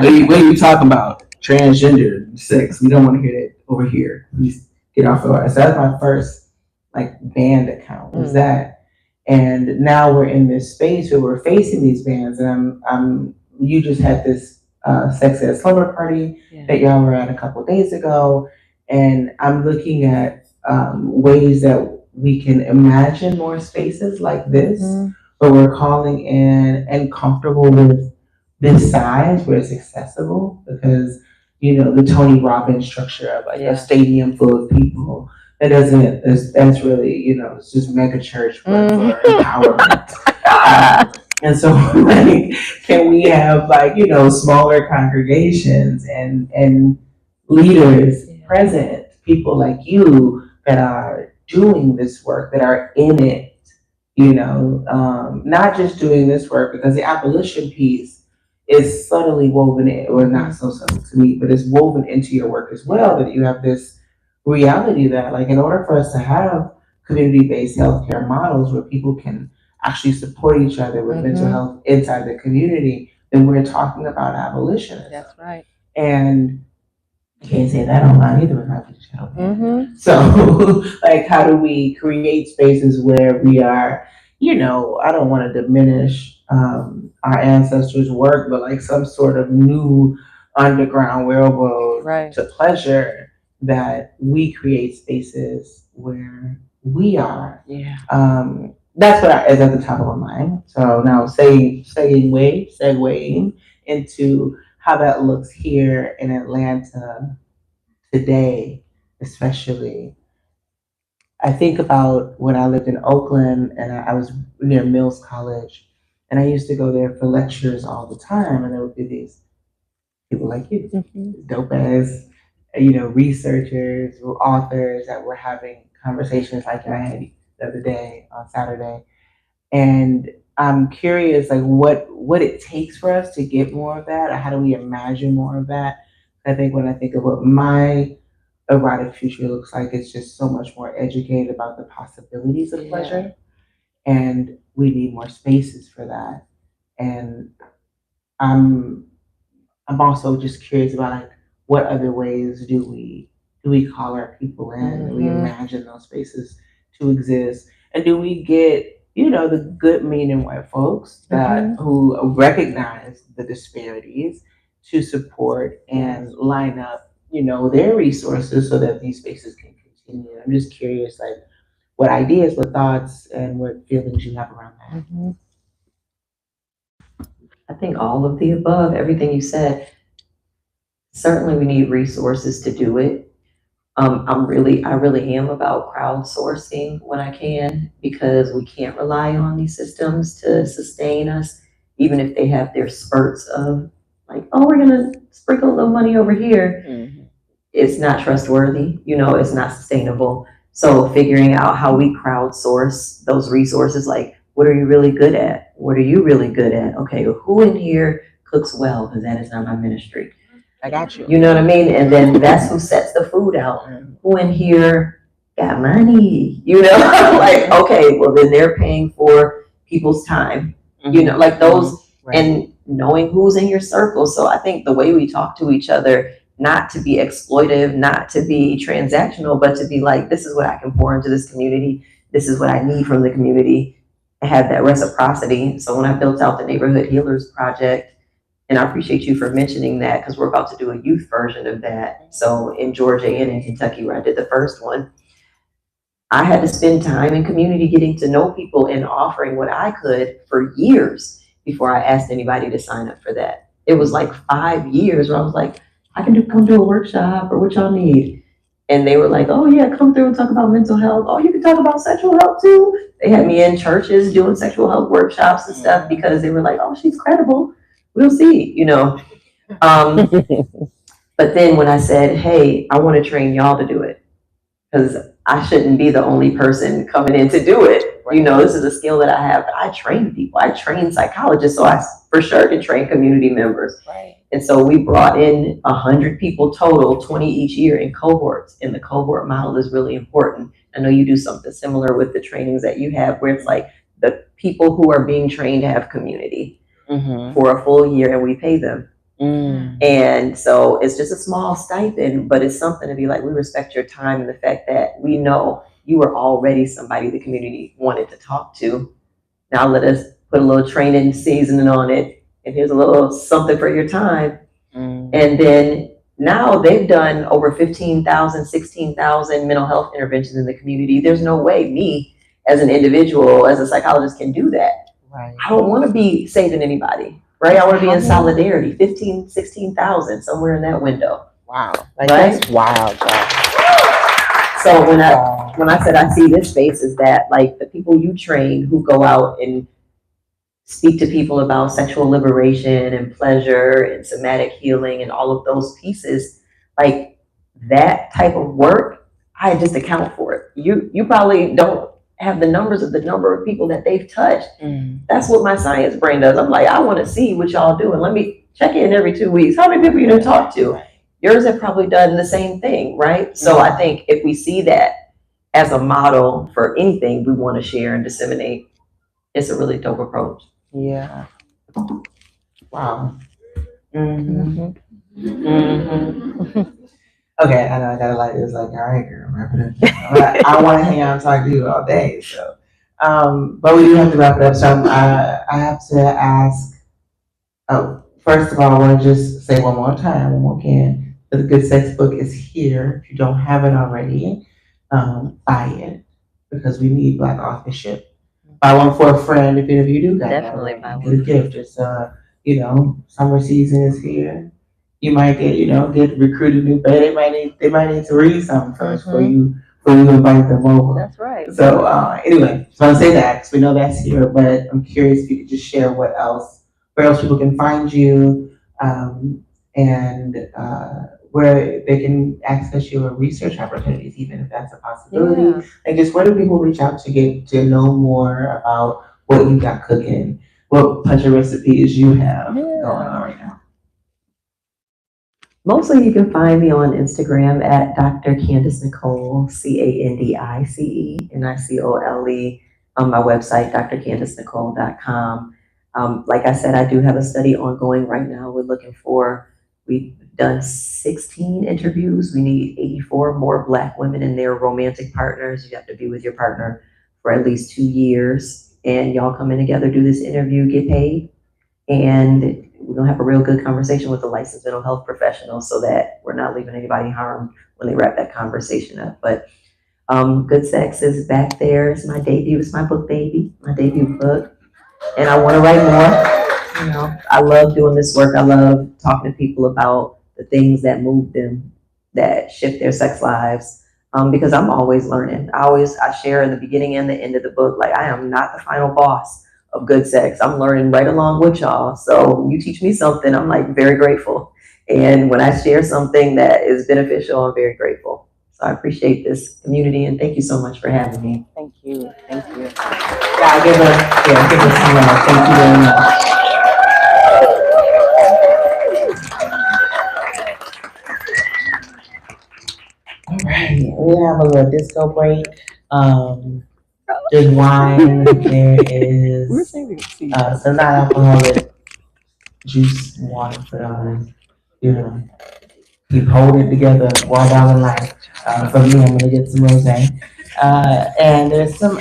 are you talking about? Transgender sex. We don't want to hear that over here. Please get off of us. So that's my first banned account was that. And now we're in this space where we're facing these bans, and you just had this sex ed slumber party that y'all were at a couple of days ago, and I'm looking at ways that we can imagine more spaces like this, where we're calling in and comfortable with this size, where it's accessible, because the Tony Robbins structure of a stadium full of people. That's really, it's just mega church for empowerment. And so, can we have smaller congregations and leaders present, people like you that are doing this work, that are in it, not just doing this work, because the abolition piece is subtly woven in, or not so subtle to me, but it's woven into your work as well, that you have this reality that, in order for us to have community-based healthcare models where people can actually support each other with mental health inside the community, then we're talking about abolition. That's right. And I can't say that online either without the shadow. So, how do we create spaces where we are, I don't want to diminish our ancestors' work, but some sort of new underground railroad to pleasure, that we create spaces where we are. That's what is at the top of my mind. So now segueing into how that looks here in Atlanta today, especially. I think about when I lived in Oakland and I was near Mills College, and I used to go there for lectures all the time, and there would be these people like you, dope ass researchers or authors that were having conversations like I had the other day on Saturday. And I'm curious, like what it takes for us to get more of that, or how do we imagine more of that? I think when I think of what my erotic future looks like, it's just so much more educated about the possibilities of pleasure, and we need more spaces for that. And I'm I'm also just curious about like what other ways do we call our people in? Do we imagine those spaces to exist? And do we get, the good meaning white folks that who recognize the disparities to support and line up, their resources so that these spaces can continue. I'm just curious like what ideas, what thoughts, and what feelings you have around that. I think all of the above, everything you said. Certainly we need resources to do it. I really am about crowdsourcing when I can, because we can't rely on these systems to sustain us, even if they have their spurts of like, oh, we're gonna sprinkle a little money over here. It's not trustworthy, it's not sustainable. So figuring out how we crowdsource those resources, like what are you really good at? What are you really good at? Okay, who in here cooks well? Because that is not my ministry. I got you. You know what I mean? And then that's who sets the food out. Who in here got money? Like, okay, well then they're paying for people's time. Like those, and knowing who's in your circle. So I think the way we talk to each other, not to be exploitive, not to be transactional, but to be like, this is what I can pour into this community. This is what I need from the community. I have that reciprocity. So when I built out the Neighborhood Healers Project, and I appreciate you for mentioning that, because we're about to do a youth version of that. So in Georgia and in Kentucky, where I did the first one, I had to spend time in community getting to know people and offering what I could for years before I asked anybody to sign up for that. It was like 5 years where I was like, I can come do a workshop, or what y'all need. And they were like, oh yeah, come through and talk about mental health. Oh, you can talk about sexual health too. They had me in churches doing sexual health workshops and stuff, because they were like, oh, she's credible. We'll see, But then when I said, hey, I want to train y'all to do it, because I shouldn't be the only person coming in to do it. This is a skill that I have. I train people. I train psychologists, so I for sure can train community members. Right. And so we brought in 100 people total, 20 each year in cohorts. And the cohort model is really important. I know you do something similar with the trainings that you have, where it's like the people who are being trained have community. For a full year, and we pay them. And so it's just a small stipend, but it's something to be like, we respect your time and the fact that we know you were already somebody the community wanted to talk to. Now let us put a little training seasoning on it, and here's a little something for your time. And then now they've done over 15,000, 16,000 mental health interventions in the community. There's no way me as an individual, as a psychologist, can do that. I don't want to be saving anybody, right? I want to be in solidarity. 15, 16,000, somewhere in that window. Wow. Right? That's wild, y'all. So when I said I see this space, is that like the people you train who go out and speak to people about sexual liberation and pleasure and somatic healing and all of those pieces, like that type of work, I just account for it. You probably don't have the numbers of the number of people that they've touched. That's what my science brain does. I'm like, I want to see what y'all do, and let me check in every 2 weeks. How many people you done talk to? Yours have probably done the same thing, right? So I think if we see that as a model for anything we want to share and disseminate, it's a really dope approach. Yeah. Wow. Okay, I know I gotta like this. Like, all right, girl, wrap it up. I want to hang out and talk to you all day. So, but we do have to wrap it up. So I have to ask. Oh, first of all, I want to just say one more time, one more again, that the Good Sex book is here. If you don't have it already, buy it, because we need Black authorship. Buy one for a friend if any of you do got Definitely that. buy Get a gift. It's summer season is here. You might get recruited new bae. They might need to read something first before you invite them over. That's right. So anyway, so I say that because we know that's here, but I'm curious if you could just share where else people can find you, and where they can access your research opportunities, even if that's a possibility. Yeah. Like, just where do people reach out to get to know more about what you got cooking, what bunch of recipes you have going on right now? Mostly you can find me on Instagram at Dr. Candice Nicole, CandiceNicole. On my website, drcandicenicole.com. Like I said, I do have a study ongoing right now. We've done 16 interviews. We need 84 more Black women and their romantic partners. You have to be with your partner for at least 2 years. And y'all come in together, do this interview, get paid. And we're gonna have a real good conversation with the licensed mental health professionals so that we're not leaving anybody harmed when they wrap that conversation up. But Good Sex is back there. It's my debut. It's my book baby, my debut book. And I want to write more. You know, I love doing this work. I love talking to people about the things that move them, that shift their sex lives. Because I'm always learning. I share in the beginning and the end of the book, like I am not the final boss of Good Sex. I'm learning right along with y'all. So you teach me something, I'm like very grateful. And when I share something that is beneficial, I'm very grateful. So I appreciate this community and thank you so much for having me. Thank you. Thank you. Yeah, give her some love. Thank you very much. All right, we have a little disco break. There's wine. There is some non-alcoholic juice, water for keep holding it together while down the line. For me, I'm gonna get some rosé. And there's some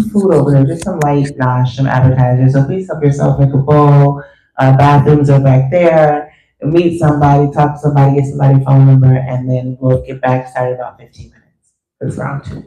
food over there, just some light nosh, some appetizers. So please help yourself, make a bowl. Bathrooms are back there. Meet somebody, talk to somebody, get somebody's phone number, and then we'll get back started about 15 minutes. It's round 2.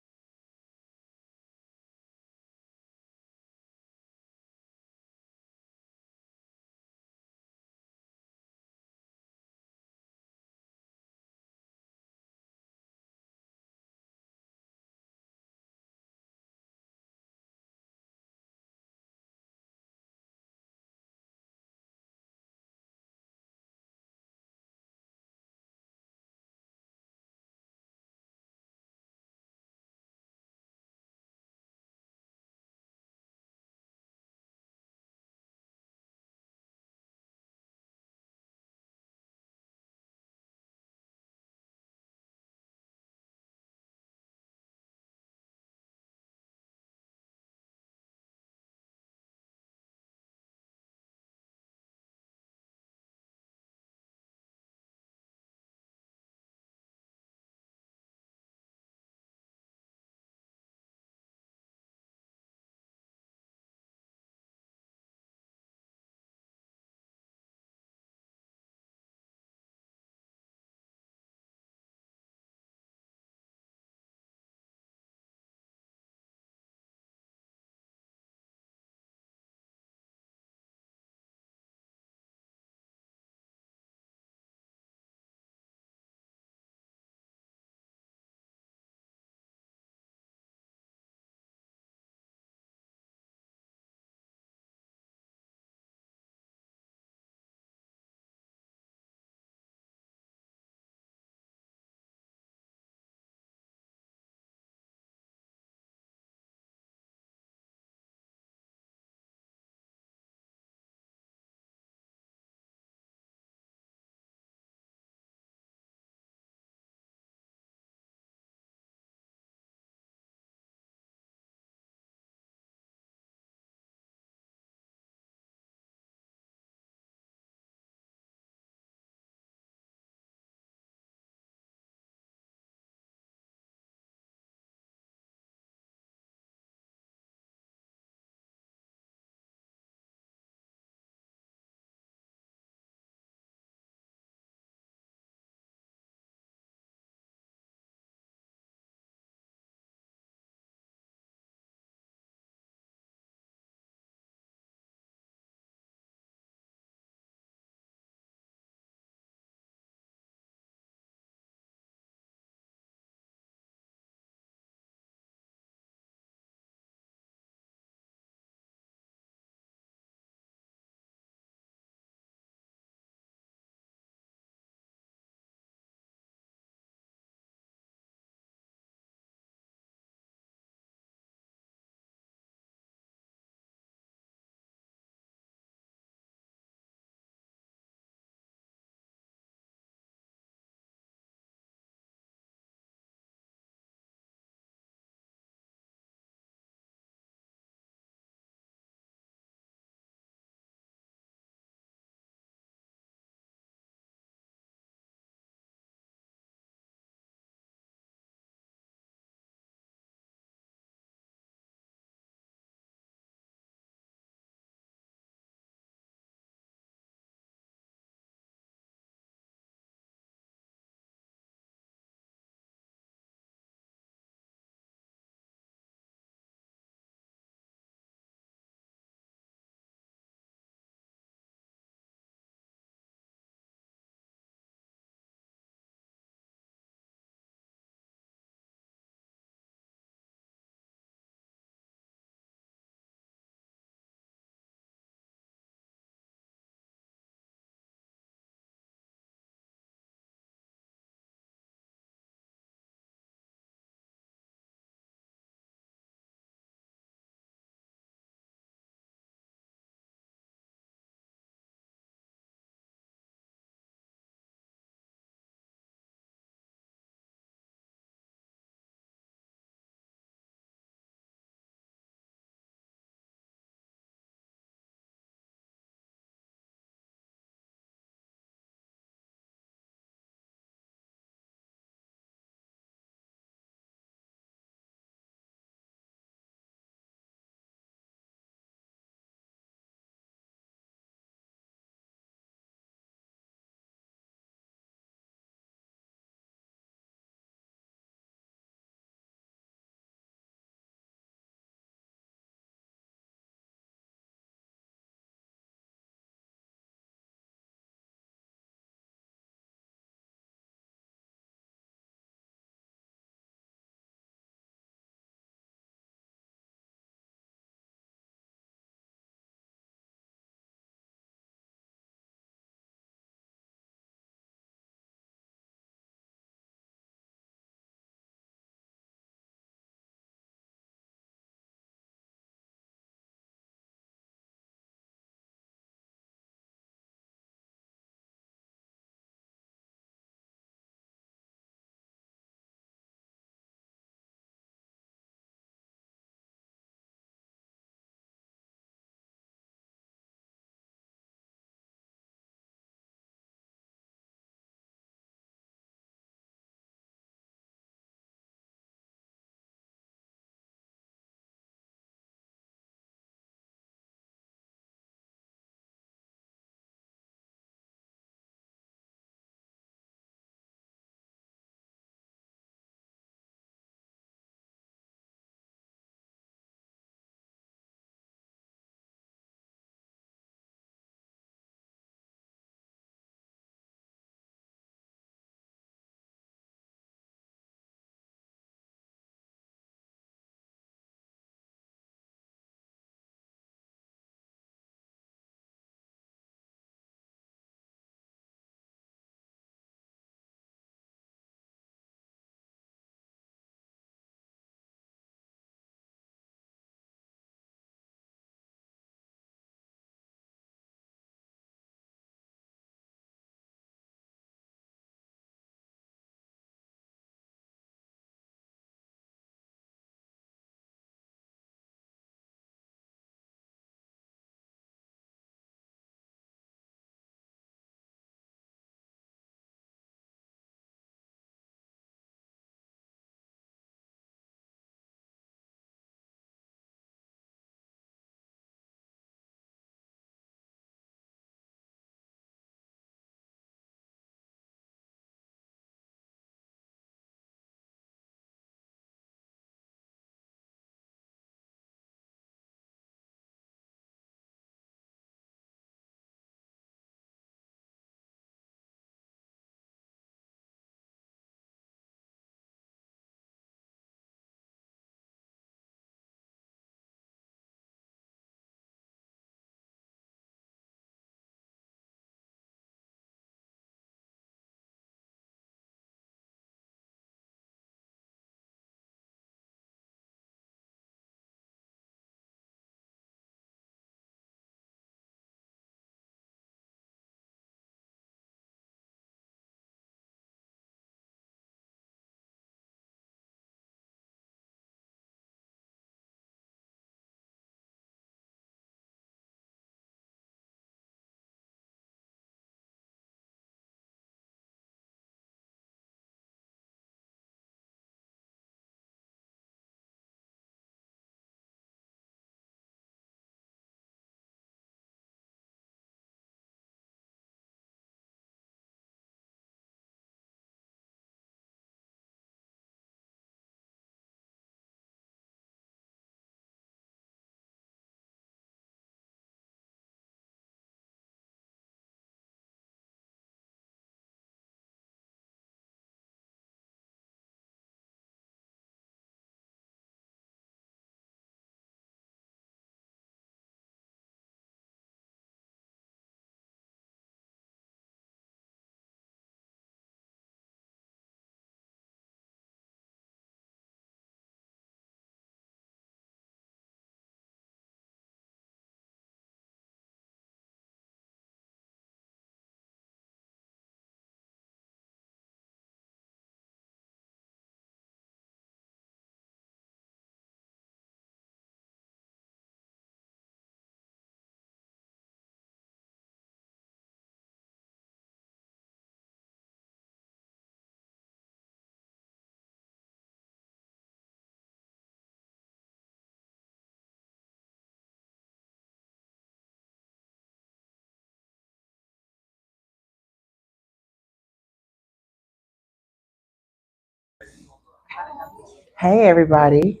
Hey everybody.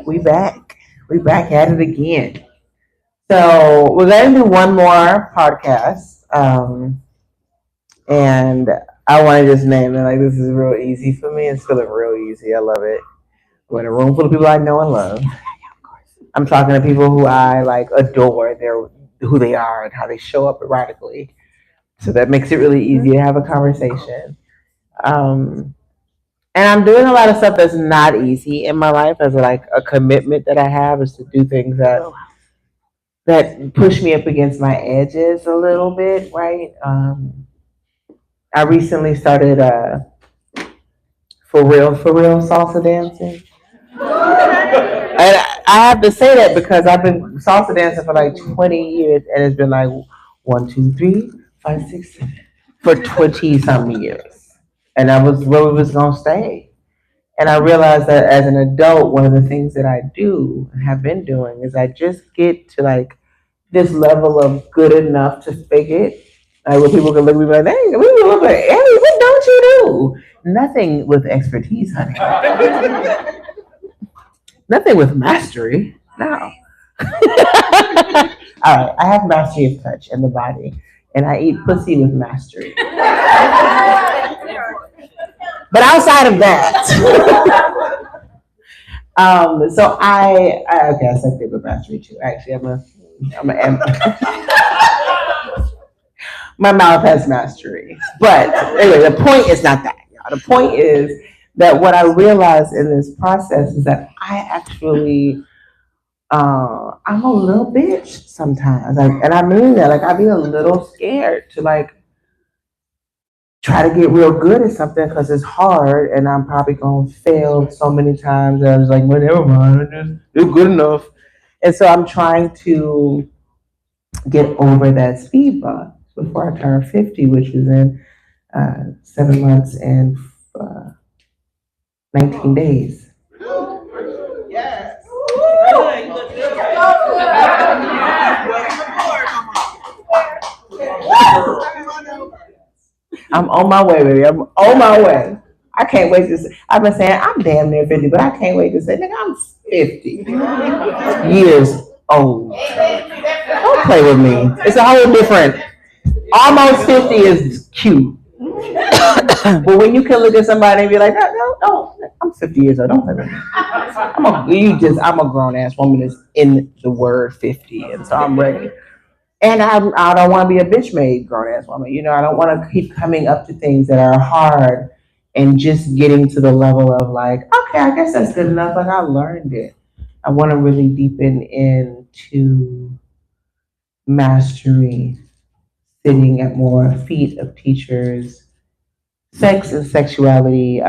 We back. We back at it again. So we're gonna do one more podcast. And I wanna just name it like this is real easy for me. It's feeling real easy. I love it. We're in a room full of people I know and love. I'm talking to people who I like adore their who they are and how they show up radically. So that makes it really easy to have a conversation. And I'm doing a lot of stuff that's not easy in my life as like a commitment that I have is to do things that push me up against my edges a little bit, right? I recently started for real salsa dancing. And I have to say that because I've been salsa dancing for like 20 years and it's been like 1, 2, 3, 5, 6, 7 for 20 something years. And that was where we was gonna stay. And I realized that as an adult, one of the things that I do and have been doing is I just get to like this level of good enough to fake it. Like where people can look at me like, dang, we look like, hey, what don't you do? Nothing with expertise, honey. Nothing with mastery. No. All right, I have mastery of touch in the body, and I eat pussy with mastery. But outside of that, so I sucked it with mastery too. Actually, I'm a my mouth has mastery. But anyway, the point is not that. The point is that what I realized in this process is that I actually, I'm a little bitch sometimes. And I mean that, like I be a little scared to like try to get real good at something because it's hard and I'm probably going to fail so many times that I was like, well, never mind, I just do good enough. And so I'm trying to get over that speed bump before I turn 50, which was in 7 months and 19 days. Yes. I'm on my way, baby. I'm on my way. I can't wait to say, I've been saying I'm damn near 50, but I can't wait to say, nigga, I'm 50 years old. Don't play with me. It's a whole different, almost 50 is cute. But when you can look at somebody and be like, no, I'm 50 years old. Don't play with me. I'm a grown ass woman that's in the word 50, and so I'm ready. And I don't want to be a bitch made grown ass woman. You know, I don't want to keep coming up to things that are hard and just getting to the level of like, okay, I guess that's good enough. Like I learned it. I want to really deepen into mastery, sitting at more feet of teachers. Sex and sexuality,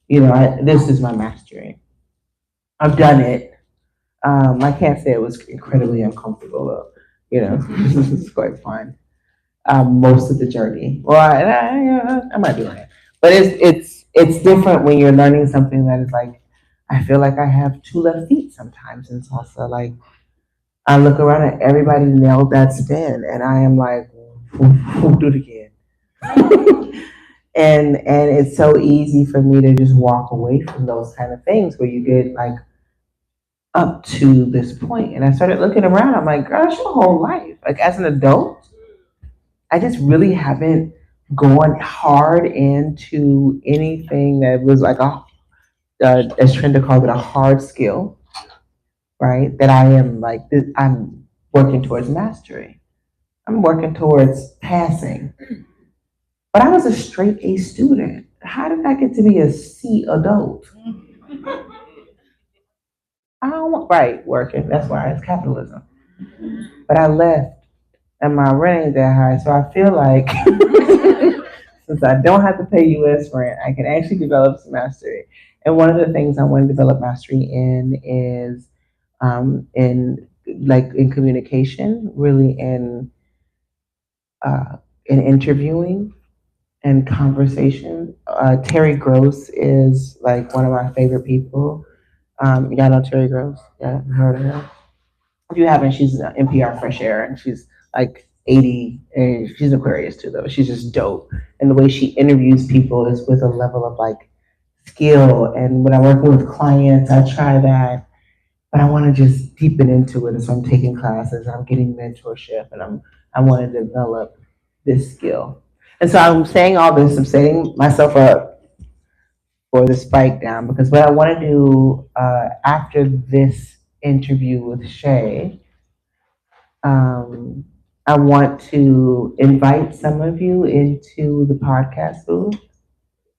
this is my mastery. I've done it. I can't say it was incredibly uncomfortable though. This is quite fun. Most of the journey. Well, I'm not doing it, but it's different when you're learning something that is like, I feel like I have 2 left feet sometimes in salsa. Like I look around and everybody nailed that spin, and I am like, do it again. And it's so easy for me to just walk away from those kind of things where you get like up to this point. And I started looking around. I'm like, gosh, your whole life, like as an adult, I just really haven't gone hard into anything that was like as Trenda called it, a hard skill, right? That I am like, I'm working towards mastery. I'm working towards passing. But I was a straight A student. How did I get to be a C adult? I don't want, right, working. That's why it's capitalism. But I left and my rent ain't that high. So I feel like since I don't have to pay US rent, I can actually develop some mastery. And one of the things I want to develop mastery in is in communication, really in interviewing and conversation. Terry Gross is like one of my favorite people. Y'all know Terry Gross? Yeah, heard of her? If you haven't, she's an NPR Fresh Air, and she's like 80, and she's Aquarius too, though. She's just dope. And the way she interviews people is with a level of like skill. And when I'm working with clients, I try that. But I want to just deepen into it. And so I'm taking classes, I'm getting mentorship, and I want to develop this skill. And so I'm saying all this, I'm setting myself up for the spike down because what I want to do after this interview with Shay, I want to invite some of you into the podcast booth.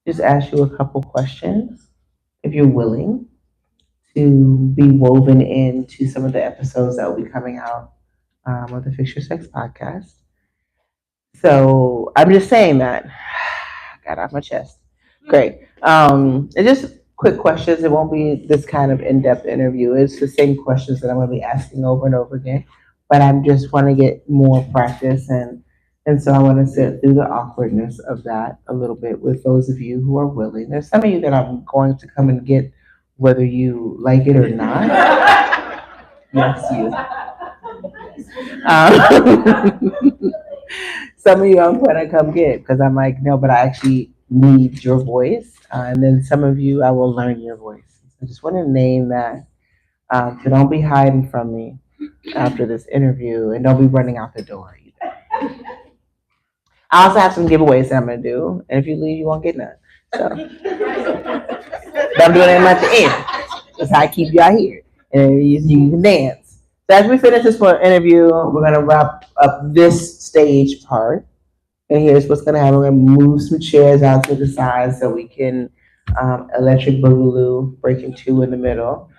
Just ask you a couple questions if you're willing to be woven into some of the episodes that will be coming out of the Fix Your Sex podcast. So I'm just saying that. Got off my chest. Great. And just quick questions. It won't be this kind of in-depth interview. It's the same questions that I'm going to be asking over and over again. But I just want to get more practice, and so I want to sit through the awkwardness of that a little bit with those of you who are willing. There's some of you that I'm going to come and get whether you like it or not. Yes, you. Some of you I'm going to come get because I'm like, no, but I actually need your voice. And then some of you, I will learn your voice. I just want to name that. So don't be hiding from me after this interview, and don't be running out the door either. I also have some giveaways that I'm going to do. And if you leave, you won't get none. So but I'm doing them at the end. That's how I keep y'all here. And you can dance. So as we finish this interview, we're going to wrap up this stage part. And here's what's going to happen. We're going to move some chairs out to the side so we can electric boogaloo, breaking two in the middle.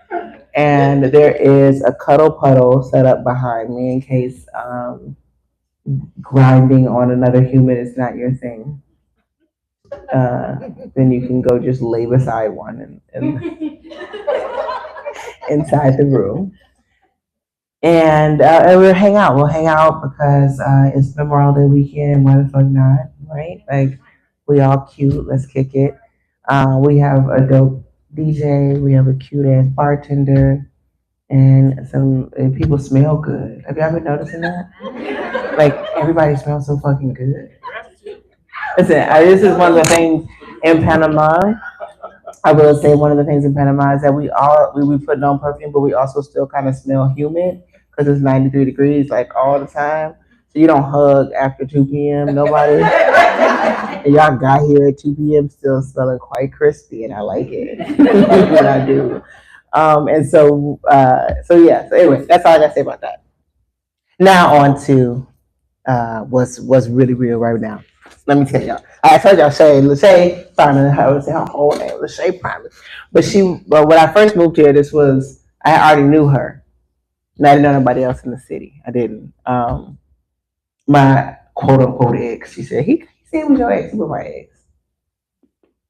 And there is a cuddle puddle set up behind me in case grinding on another human is not your thing. Then you can go just lay beside one and inside the room. And we'll hang out. We'll hang out because it's Memorial Day weekend. Why the fuck not, right? Like, we all cute. Let's kick it. We have a dope DJ. We have a cute ass bartender. And people smell good. Have you ever noticed that? Like, everybody smells so fucking good. Listen, this is one of the things in Panama. I will say one of the things in Panama is that we put on perfume, but we also still kind of smell humid because it's 93 degrees like all the time. So you don't hug after 2 p.m. Nobody. And y'all got here at 2 p.m. still smelling quite crispy, and I like it. I do. And so yeah. So anyway, that's all I gotta say about that. Now on to what's really real right now. Let me tell y'all. I told y'all Lachey Primus. I would say her whole name, Lachey Primus. But when I first moved here, I already knew her. And I didn't know nobody else in the city. I didn't. My quote unquote ex, she said, he said he was your ex, he was my ex.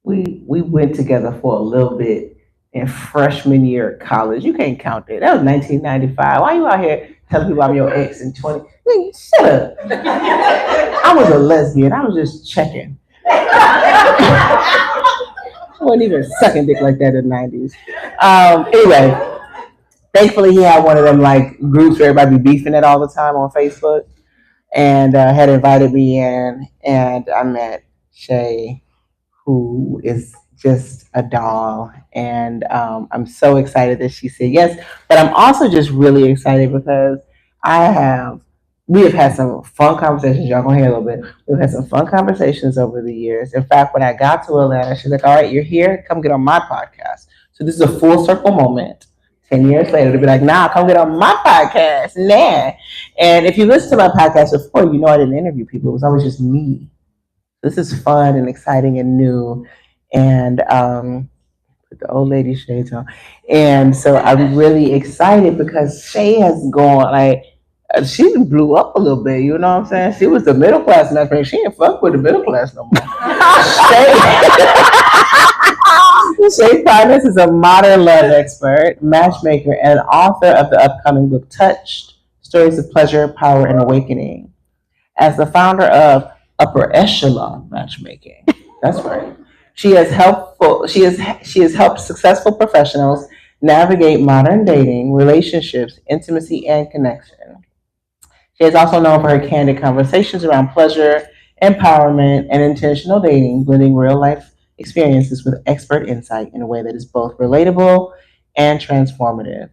We went together for a little bit in freshman year of college. You can't count that. That was 1995. Why are you out here telling people I'm your ex in 20? Shut up. I was a lesbian. I was just checking. I wasn't even sucking dick like that in the 90s. Anyway, thankfully he had one of them like groups where everybody be beefing it all the time on Facebook, and had invited me in, and I met Shay, who is just a doll, and I'm so excited that she said yes. But I'm also just really excited because we have had some fun conversations. Y'all gonna hear a little bit. We've had some fun conversations over the years. In fact, when I got to Atlanta, she's like, all right, you're here, come get on my podcast. So this is a full circle moment. 10 years later, to be like, nah, come get on my podcast. Nah. And if you listen to my podcast before, you know I didn't interview people. It was always just me. This is fun and exciting and new. And put the old lady shades on. And so I'm really excited because Shay has gone, like, she blew up a little bit, you know what I'm saying? She was the middle class matchmaker. She ain't fuck with the middle class no more. Shay Primus is a modern love expert, matchmaker, and author of the upcoming book, Touched, Stories of Pleasure, Power, and Awakening. As the founder of Upper Echelon Matchmaking. That's right. She has helped successful professionals navigate modern dating, relationships, intimacy, and connection. She is also known for her candid conversations around pleasure, empowerment, and intentional dating, blending real life experiences with expert insight in a way that is both relatable and transformative.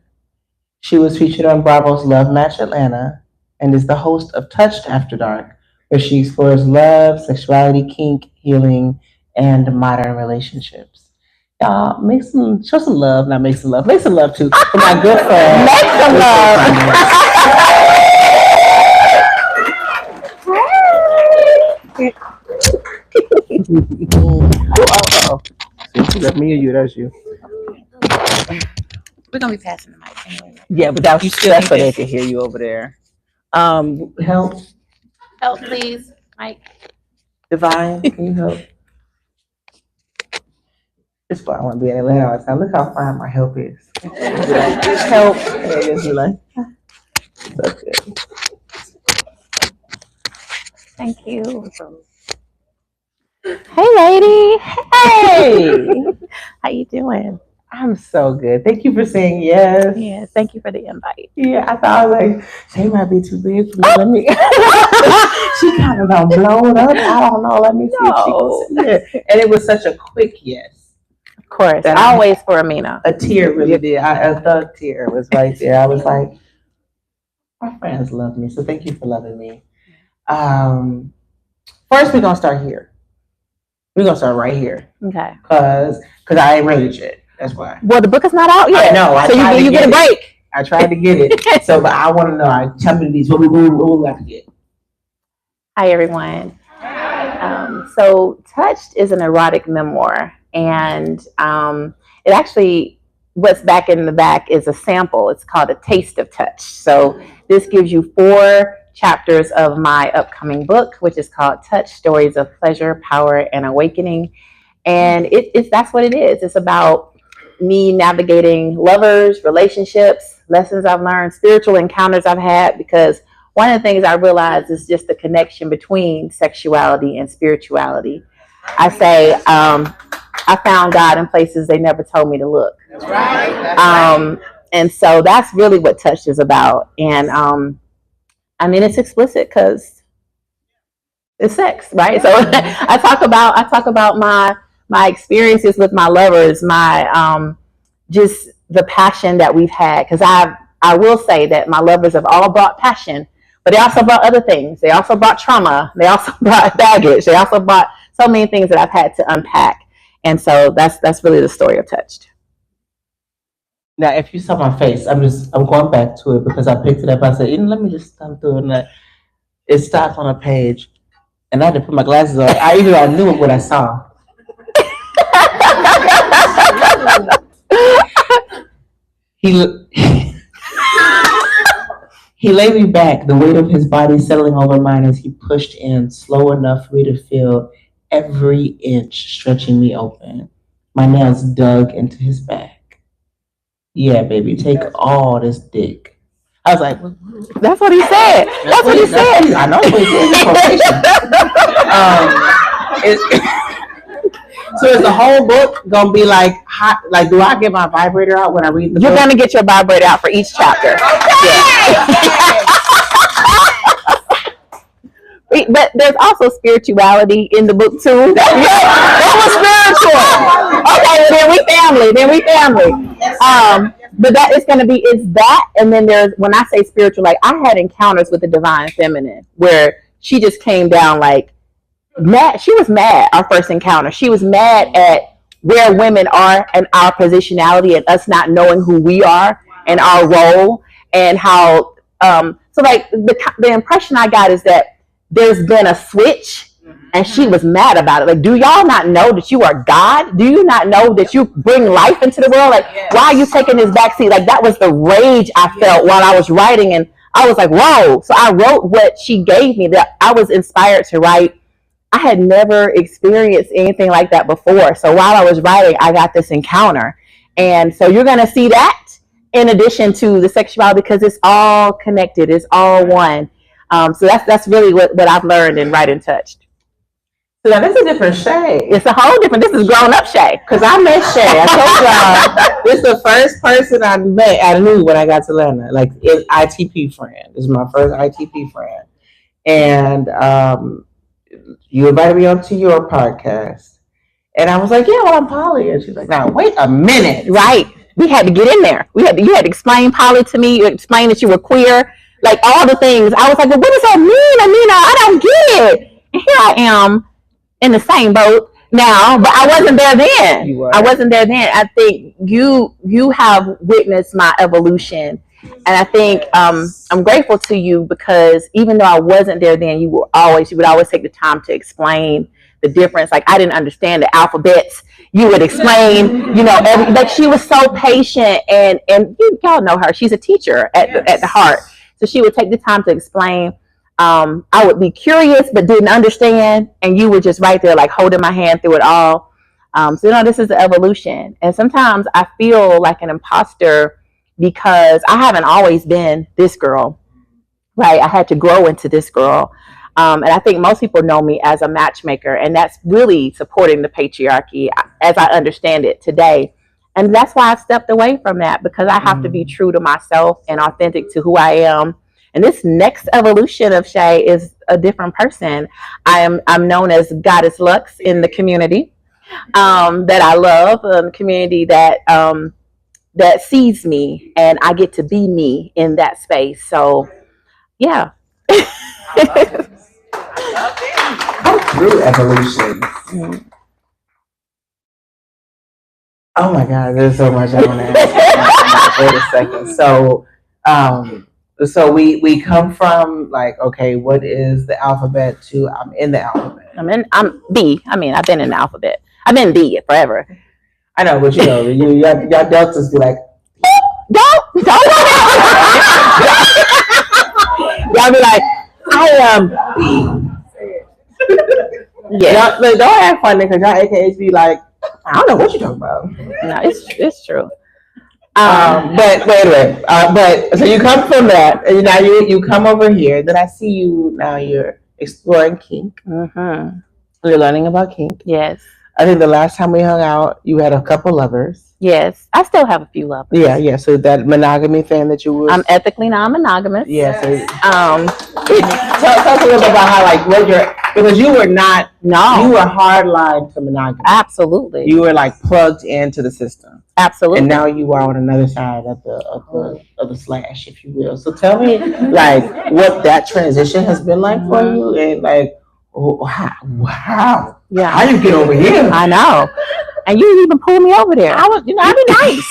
She was featured on Bravo's Love Match Atlanta and is the host of Touched After Dark, where she explores love, sexuality, kink, healing, and modern relationships. Y'all, show some love, not make some love. Make some love too for my good friend. Make some Oh. See, that's me or you, that's you. We're gonna be passing the mic anyway. Yeah, but that's so they can hear you over there. Help, Help, please, Mike. Divine, can you help? This is why I want to be in Atlanta all the time. Look how fine my help is. Help. Yeah, just be like, so good. Thank you. Hey, lady. Hey, How you doing? I'm so good. Thank you for saying yes. Yeah, thank you for the invite. Yeah, I thought I was like, she might be too big for me. Let me. She kind of got blown up. I don't know. Let me see if she can sit there. And it was such a quick yes. Of course, That always for Amina. A tear really did. A thug tear was right there. I was like, my friends love me, so thank you for loving me. First, we're gonna start here. We're gonna start right here, Okay. cause I ain't read it yet. That's why. Well, the book is not out yet. I know. I So tried to you get a break. I tried to get it. So, but I want to know. Tell me these. What we got to get? Hi, everyone. So Touched is an erotic memoir, and it actually, what's back in the back is a sample. It's called A Taste of Touch. So this gives you 4 chapters of my upcoming book, which is called Touch: Stories of Pleasure, Power, and Awakening. And it's that's what it is. It's about me navigating lovers, relationships, lessons I've learned, spiritual encounters I've had, because one of the things I realized is just the connection between sexuality and spirituality. I say, I found God in places they never told me to look. That's right. And so that's really what Touched is about. And I mean, it's explicit because it's sex, right? So I talk about my experiences with my lovers, my just the passion that we've had. Because I will say that my lovers have all brought passion, but they also brought other things. They also brought trauma. They also brought baggage. They also brought so many things that I've had to unpack. And so that's really the story of Touched. Now, if you saw my face, I'm going back to it because I picked it up. I said, let me just thumb through it. And it stopped on a page, and I had to put my glasses on. I knew what I saw. He laid me back, the weight of his body settling over mine as he pushed in, slow enough for me to feel every inch stretching me open. My nails dug into his back. Yeah, baby, take all this dick. I was like, That's what he said. That's what he said. I know what he said. So is the whole book gonna be like hot? Like, do I get my vibrator out when I read the book? You're gonna get your vibrator out for each chapter. But there's also spirituality in the book too. That was spiritual. Okay, then we family. But that is going to be, it's that. And then there's, when I say spiritual, like I had encounters with the divine feminine where she just came down like mad. She was mad. Our first encounter, she was mad at where women are and our positionality and us not knowing who we are and our role, and how so like the impression I got is that there's been a switch, and she was mad about it. Like, do y'all not know that you are God? Do you not know that you bring life into the world? Like, why are you taking this backseat? Like, that was the rage I felt while I was writing, and I was like, whoa. So I wrote what she gave me, that I was inspired to write. I had never experienced anything like that before. So while I was writing, I got this encounter. And so you're going to see that in addition to the sexuality, because it's all connected. It's all one. So that's really what I've learned in writing Touched. So now this is a different Shay. It's a whole different, this is grown up Shay. Because I met Shay. I told y'all, this is the first person I knew when I got to Atlanta. Like, ITP friend. This is my first ITP friend. And you invited me onto your podcast. And I was like, yeah, well, I'm poly. And she's like, now, wait a minute. Right. We had to get in there. You had to explain poly to me, explain that you were queer, like all the things. I was like, well, what does that mean, Amina? I don't get it. And here I am in the same boat now, but I wasn't there then. You were. I wasn't there then. I think you have witnessed my evolution. And I think I'm grateful to you because even though I wasn't there then, you would always take the time to explain the difference. Like I didn't understand the alphabets. You would explain, like she was so patient and y'all know her. She's a teacher at the heart. So she would take the time to explain. I would be curious but didn't understand, and you were just right there like holding my hand through it all. So this is the evolution. And sometimes I feel like an imposter because I haven't always been this girl, right? I had to grow into this girl. And I think most people know me as a matchmaker, and that's really supporting the patriarchy as I understand it today. And that's why I stepped away from that, because I have to be true to myself and authentic to who I am. And this next evolution of Shay is a different person. I'm known as Goddess Lux in the community that I love, a community that sees me, and I get to be me in that space. So, yeah. Go through evolution. Oh my God, there's so much I want to ask. Wait a second. So we come from like, okay, what is the alphabet to I'm in the alphabet. I'm B. I mean, I've been in the alphabet. I've been B forever. I know, but y'all deltas be like, Don't. Y'all be like, I am B. Yeah. Y'all, don't act funny because y'all AKAs be like, I don't know what you're talking about. No, it's true. But wait a minute. But so you come from that, and now you come over here. Then I see you now. You're exploring kink. Mm-hmm. You're learning about kink. Yes. I think the last time we hung out, you had a couple lovers. Yes. I still have a few lovers. Yeah. So that monogamy thing that you were. I'm ethically non-monogamous. Yeah. So, tell us a little bit about how because you were not. No. You were hardline to monogamy. Absolutely. You were like plugged into the system. Absolutely. And now you are on another side of the slash, if you will. So tell me, like, what that transition has been like for you, and like, wow, yeah, how you get over here? I know, and you even pulled me over there. I be nice.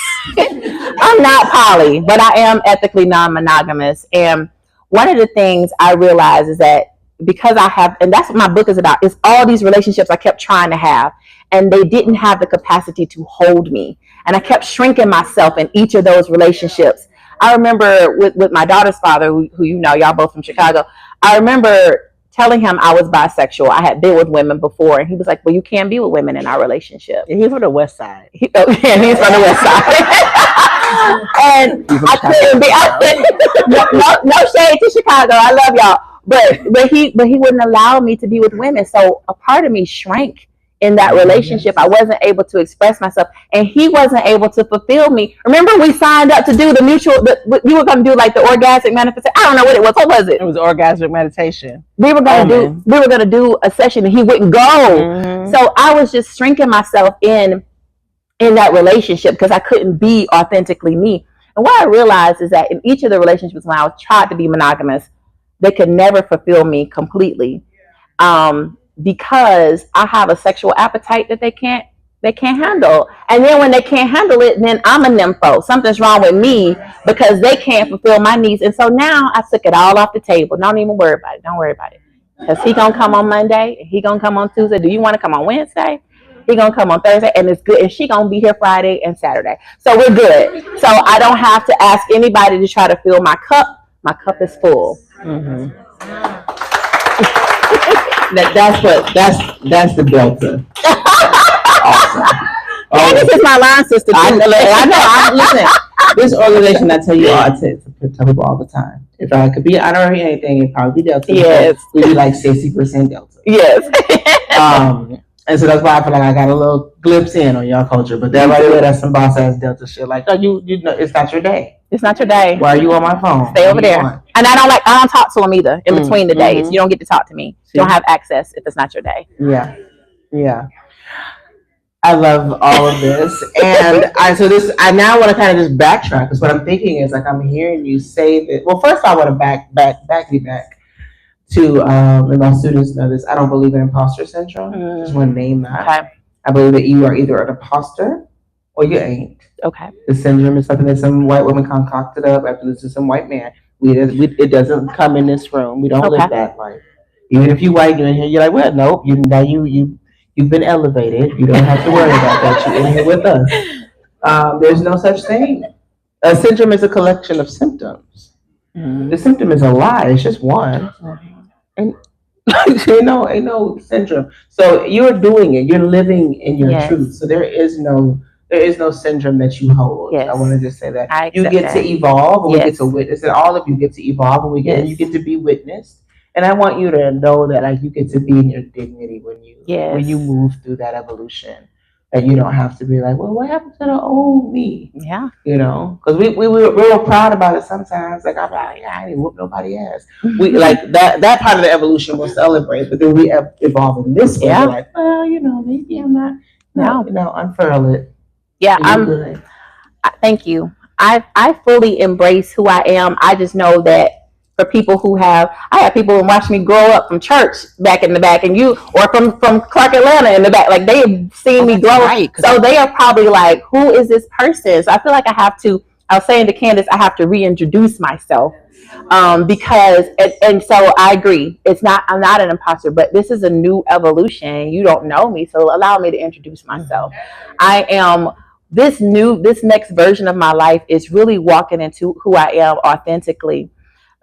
I'm not poly, but I am ethically non-monogamous. And one of the things I realize is that because I have, and that's what my book is about, is all these relationships I kept trying to have, and they didn't have the capacity to hold me. And I kept shrinking myself in each of those relationships. I remember with my daughter's father, who y'all both from Chicago, I remember telling him I was bisexual. I had been with women before, and he was like, well, you can't be with women in our relationship. He's from the West Side. He's from the West Side. And I couldn't be, no shade to Chicago. I love y'all. But he wouldn't allow me to be with women. So a part of me shrank in that relationship. I wasn't able to express myself, and he wasn't able to fulfill me. Remember, we signed up to do we were going to do like the orgasmic manifestation. I don't know what it was. What was it? It was orgasmic meditation. We were going to do a session, and he wouldn't go. Mm-hmm. So I was just shrinking myself in that relationship because I couldn't be authentically me. And what I realized is that in each of the relationships when I was tried to be monogamous, they could never fulfill me completely. Because I have a sexual appetite that they can't handle. And then when they can't handle it, then I'm a nympho. Something's wrong with me because they can't fulfill my needs. And so now I took it all off the table. Don't even worry about it. Don't worry about it. Because he gonna come on Monday, and he gonna come on Tuesday. Do you want to come on Wednesday? He gonna come on Thursday, and it's good. And she gonna be here Friday and Saturday. So we're good. So I don't have to ask anybody to try to fill my cup. My cup is full. Mm-hmm. That's the Delta. Awesome. And this is my line sister. I know. Listen, this organization, I tell you all, I tell people all the time. If I could be an honorary anything, it'd probably be Delta. Yes. We'd be like 60% Delta. Yes. And so that's why I feel like I got a little glimpse in on y'all culture. But that right there, that's some boss ass Delta shit. Like, no, you know, it's not your day. It's not your day. Why are you on my phone? Stay over there. And I don't talk to him either in between the days. You don't get to talk to me. You don't have access if it's not your day. Yeah. I love all of this, and I now want to kind of just backtrack because what I'm thinking is like I'm hearing you say that. Well, first I want to back you back to, and my students know this. I don't believe in imposter syndrome. Just want to name that. Okay. I believe that you are either an imposter or you ain't. Okay. The syndrome is something that some white woman concocted up after listening to some white man. It doesn't come in this room. We don't live that life. Even if you white, you're in here. You're like, well, nope. You've been elevated. You don't have to worry about that. You're in here with us. There's no such thing. A syndrome is a collection of symptoms. The symptom is a lie. It's just one. And ain't no syndrome. So you're doing it. You're living in your truth. So there is no syndrome that you hold. Yes. I want to just say that you accept get that. to evolve, and we get to witness it. All of you get to evolve, and you get to be witnessed. And I want you to know that like you get to be in your dignity when you move through that evolution. And you don't have to be like, well, what happened to the old me? Yeah. You know, because we're real proud about it sometimes. Like I'm like, yeah, I didn't whoop nobody ass. We like that part of the evolution we'll celebrate, but then we evolve in this way. We're like, well, you know, maybe I'm not. No, unfurl it. Yeah, thank you. I fully embrace who I am. I just know that for people I have people who watch me grow up from church back in the back, and or from Clark Atlanta in the back. Like they have seen me grow. Right. So they are probably like, who is this person? So I feel like I was saying to Candace, I have to reintroduce myself. Because so I agree. I'm not an imposter, but this is a new evolution. You don't know me, so allow me to introduce myself. I am this next version of my life is really walking into who I am authentically.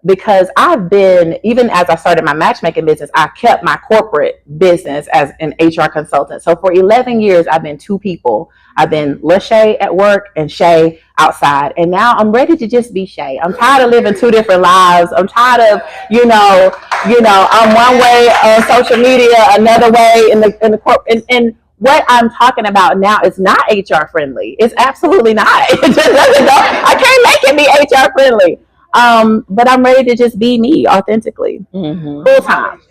Because I've been, even as I started my matchmaking business, I kept my corporate business as an HR consultant. So for 11 years, I've been two people. I've been LaShay at work and Shay outside. And now I'm ready to just be Shay. I'm tired of living two different lives. I'm tired of, I'm one way on social media, another way in the corporate. And what I'm talking about now is not HR friendly. It's absolutely not. I can't make it be HR friendly. But I'm ready to just be me authentically, full time.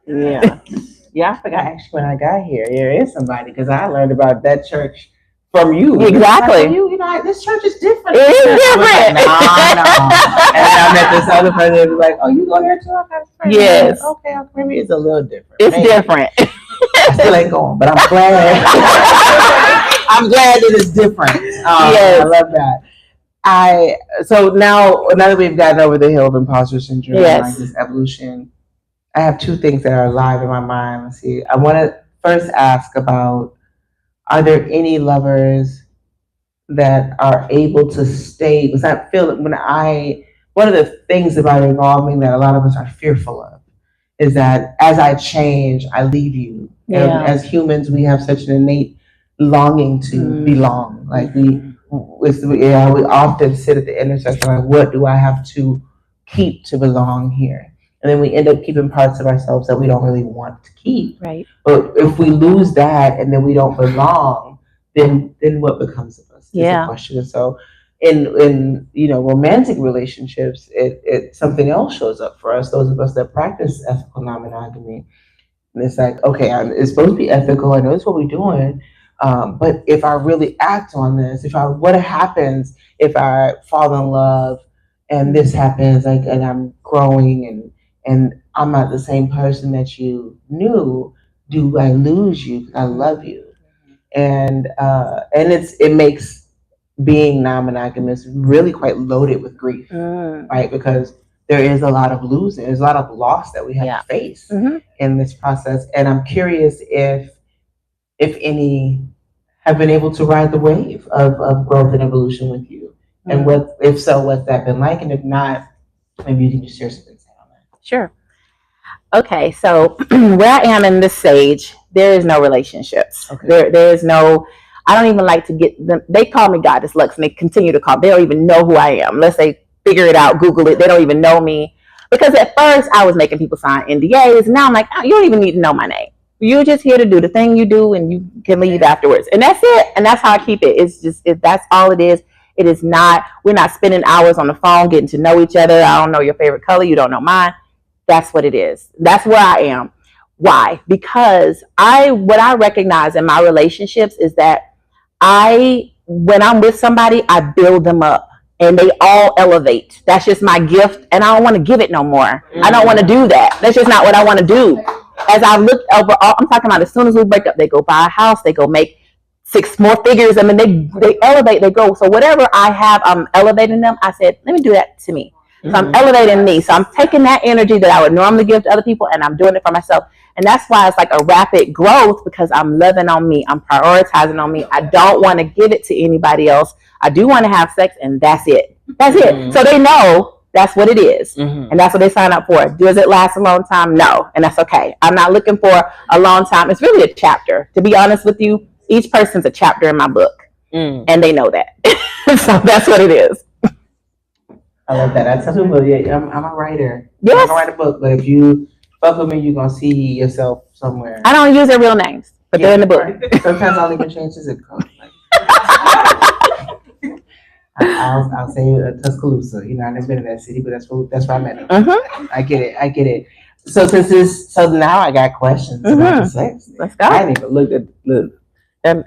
Yeah. Yeah, I forgot actually when I got here, there is somebody, because I learned about that church from you. Exactly. Like, this church is different. It is different. No. And I met this other person who was like, oh, you go there too? I got a friend. Yes. Like, okay, maybe it's a little different. It's different. I still ain't going, but I'm glad. I'm glad that it's different. Yes. I love that. So now that we've gotten over the hill of imposter syndrome, and like this evolution, I have two things that are alive in my mind. Let's see. I want to first ask about, are there any lovers that are able to stay? Because I feel that one of the things about involving that a lot of us are fearful of is that as I change, I leave you. Yeah. And as humans, we have such an innate longing to belong. Like we often sit at the intersection like, what do I have to keep to belong here? And then we end up keeping parts of ourselves that we don't really want to keep. Right. But if we lose that and then we don't belong, then what becomes of us? Yeah. Is the question. And so in romantic relationships, it something else shows up for us, those of us that practice ethical non-monogamy. And it's like, okay, it's supposed to be ethical. I know that's what we're doing. But if I really act on this, what happens if I fall in love and this happens, like, and I'm growing and I'm not the same person that you knew, do I lose you? I love you. And it makes being non-monogamous really quite loaded with grief, right? Because there is a lot of losing, there's a lot of loss that we have to face in this process. And I'm curious if any have been able to ride the wave of growth and evolution with you. And if so, what's that been like? And if not, maybe you can just share some insight on that. Sure. Okay, so where I am in this stage, there is no relationships. Okay. There is no, I don't even like to get them. They call me Goddess Lux, and they continue to call. They don't even know who I am unless they figure it out, Google it. They don't even know me. Because at first I was making people sign NDAs. And now I'm like, oh, you don't even need to know my name. You're just here to do the thing you do, and you can leave afterwards. And that's it. And that's how I keep it. It's just, that's all it is. It is not, we're not spending hours on the phone getting to know each other. I don't know your favorite color. You don't know mine. That's what it is. That's where I am. Why? Because what I recognize in my relationships is that when I'm with somebody, I build them up and they all elevate. That's just my gift, and I don't want to give it no more. I don't want to do that. That's just not what I want to do. As I look over, I'm talking about as soon as we break up, they go buy a house, they go make 6 more figures. I mean, they elevate, they grow. So whatever I have, I'm elevating them. I said, let me do that to me. So I'm elevating me. So I'm taking that energy that I would normally give to other people, and I'm doing it for myself. And that's why it's like a rapid growth, because I'm loving on me. I'm prioritizing on me. I don't want to give it to anybody else. I do want to have sex, and that's it. That's it. So they know that's what it is. And that's what they sign up for. Does it last a long time? No. And that's okay. I'm not looking for a long time. It's really a chapter. To be honest with you, each person's a chapter in my book. And they know that. So that's what it is. I love that. I tell people, yeah, I'm a writer. Yes. I'm gonna write a book, but if you fuck with me, you're gonna see yourself somewhere. I don't use their real names, but they're in the book. Sometimes I'll even change the zip code. I'll say Tuscaloosa. You know, I've never been in that city, but that's where I met him. I get it. So so now I got questions about the sex. Let's go. I didn't even look. And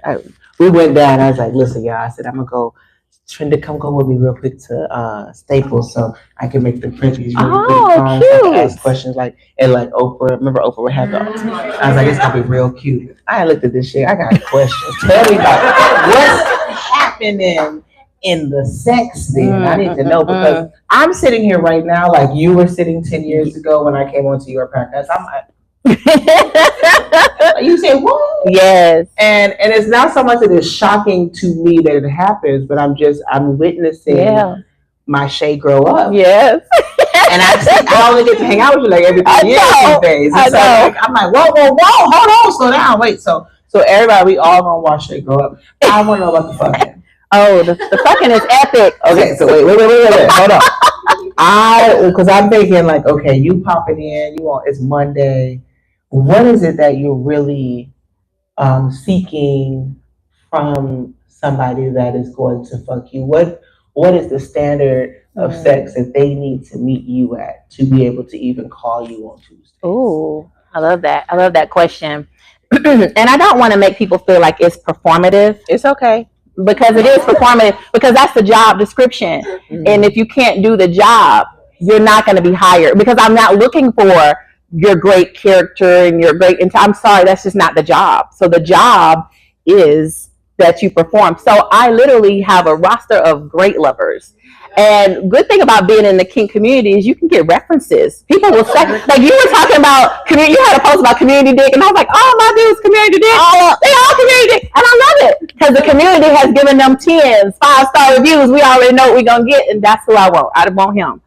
we went down. I was like, listen, y'all. I said, I'm gonna go. Trinda, come go with me real quick to Staples so I can make the Printies really quick. I can ask questions like Oprah. Remember Oprah would have the. I was like, it's gonna be real cute. I looked at this shit. I got questions. Tell me about what's happening in the sex then. I need to know, because I'm sitting here right now like you were sitting 10 years ago when I came onto your podcast. I'm like, you say what? Yes. And it's not so much that it's shocking to me that it happens, but I'm witnessing my Shay grow up. Yes. And I only get to hang out with you like every 3 years these days. And so I'm like, whoa, hold on, slow down, wait. So everybody, we all gonna watch Shay grow up. I wanna know about the fucking. Oh, the fucking is epic. Okay, so wait, hold on. Because I'm thinking like, okay, you popping in, it's Monday. What is it that you're really seeking from somebody that is going to fuck you? What is the standard of sex that they need to meet you at to be able to even call you on Tuesday? Ooh, I love that. I love that question. And I don't want to make people feel like it's performative. It's okay. Because it is performative, because that's the job description. And if you can't do the job, you're not going to be hired, because I'm not looking for your great character and your great, I'm sorry, that's just not the job. So the job is that you perform. So I literally have a roster of great lovers. And good thing about being in the kink community is you can get references. People will say, like you were talking about community, you had a post about community dick, and I was like, oh, my dude's community dick. They all community dick. And I love it, because the community has given them 10s, 5-star reviews. We already know what we're going to get, and that's who I want. I want him.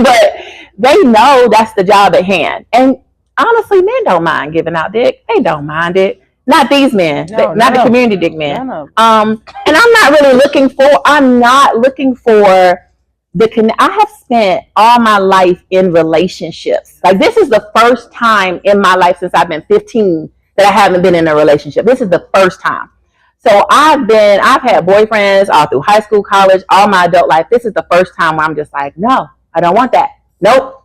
But they know that's the job at hand. And honestly, men don't mind giving out dick. They don't mind it. Not these men, not the community dick men. And I'm not looking for I have spent all my life in relationships. Like, this is the first time in my life since I've been 15 that I haven't been in a relationship. This is the first time. So I've had boyfriends all through high school, college, all my adult life. This is the first time where I'm just like, no, I don't want that. Nope.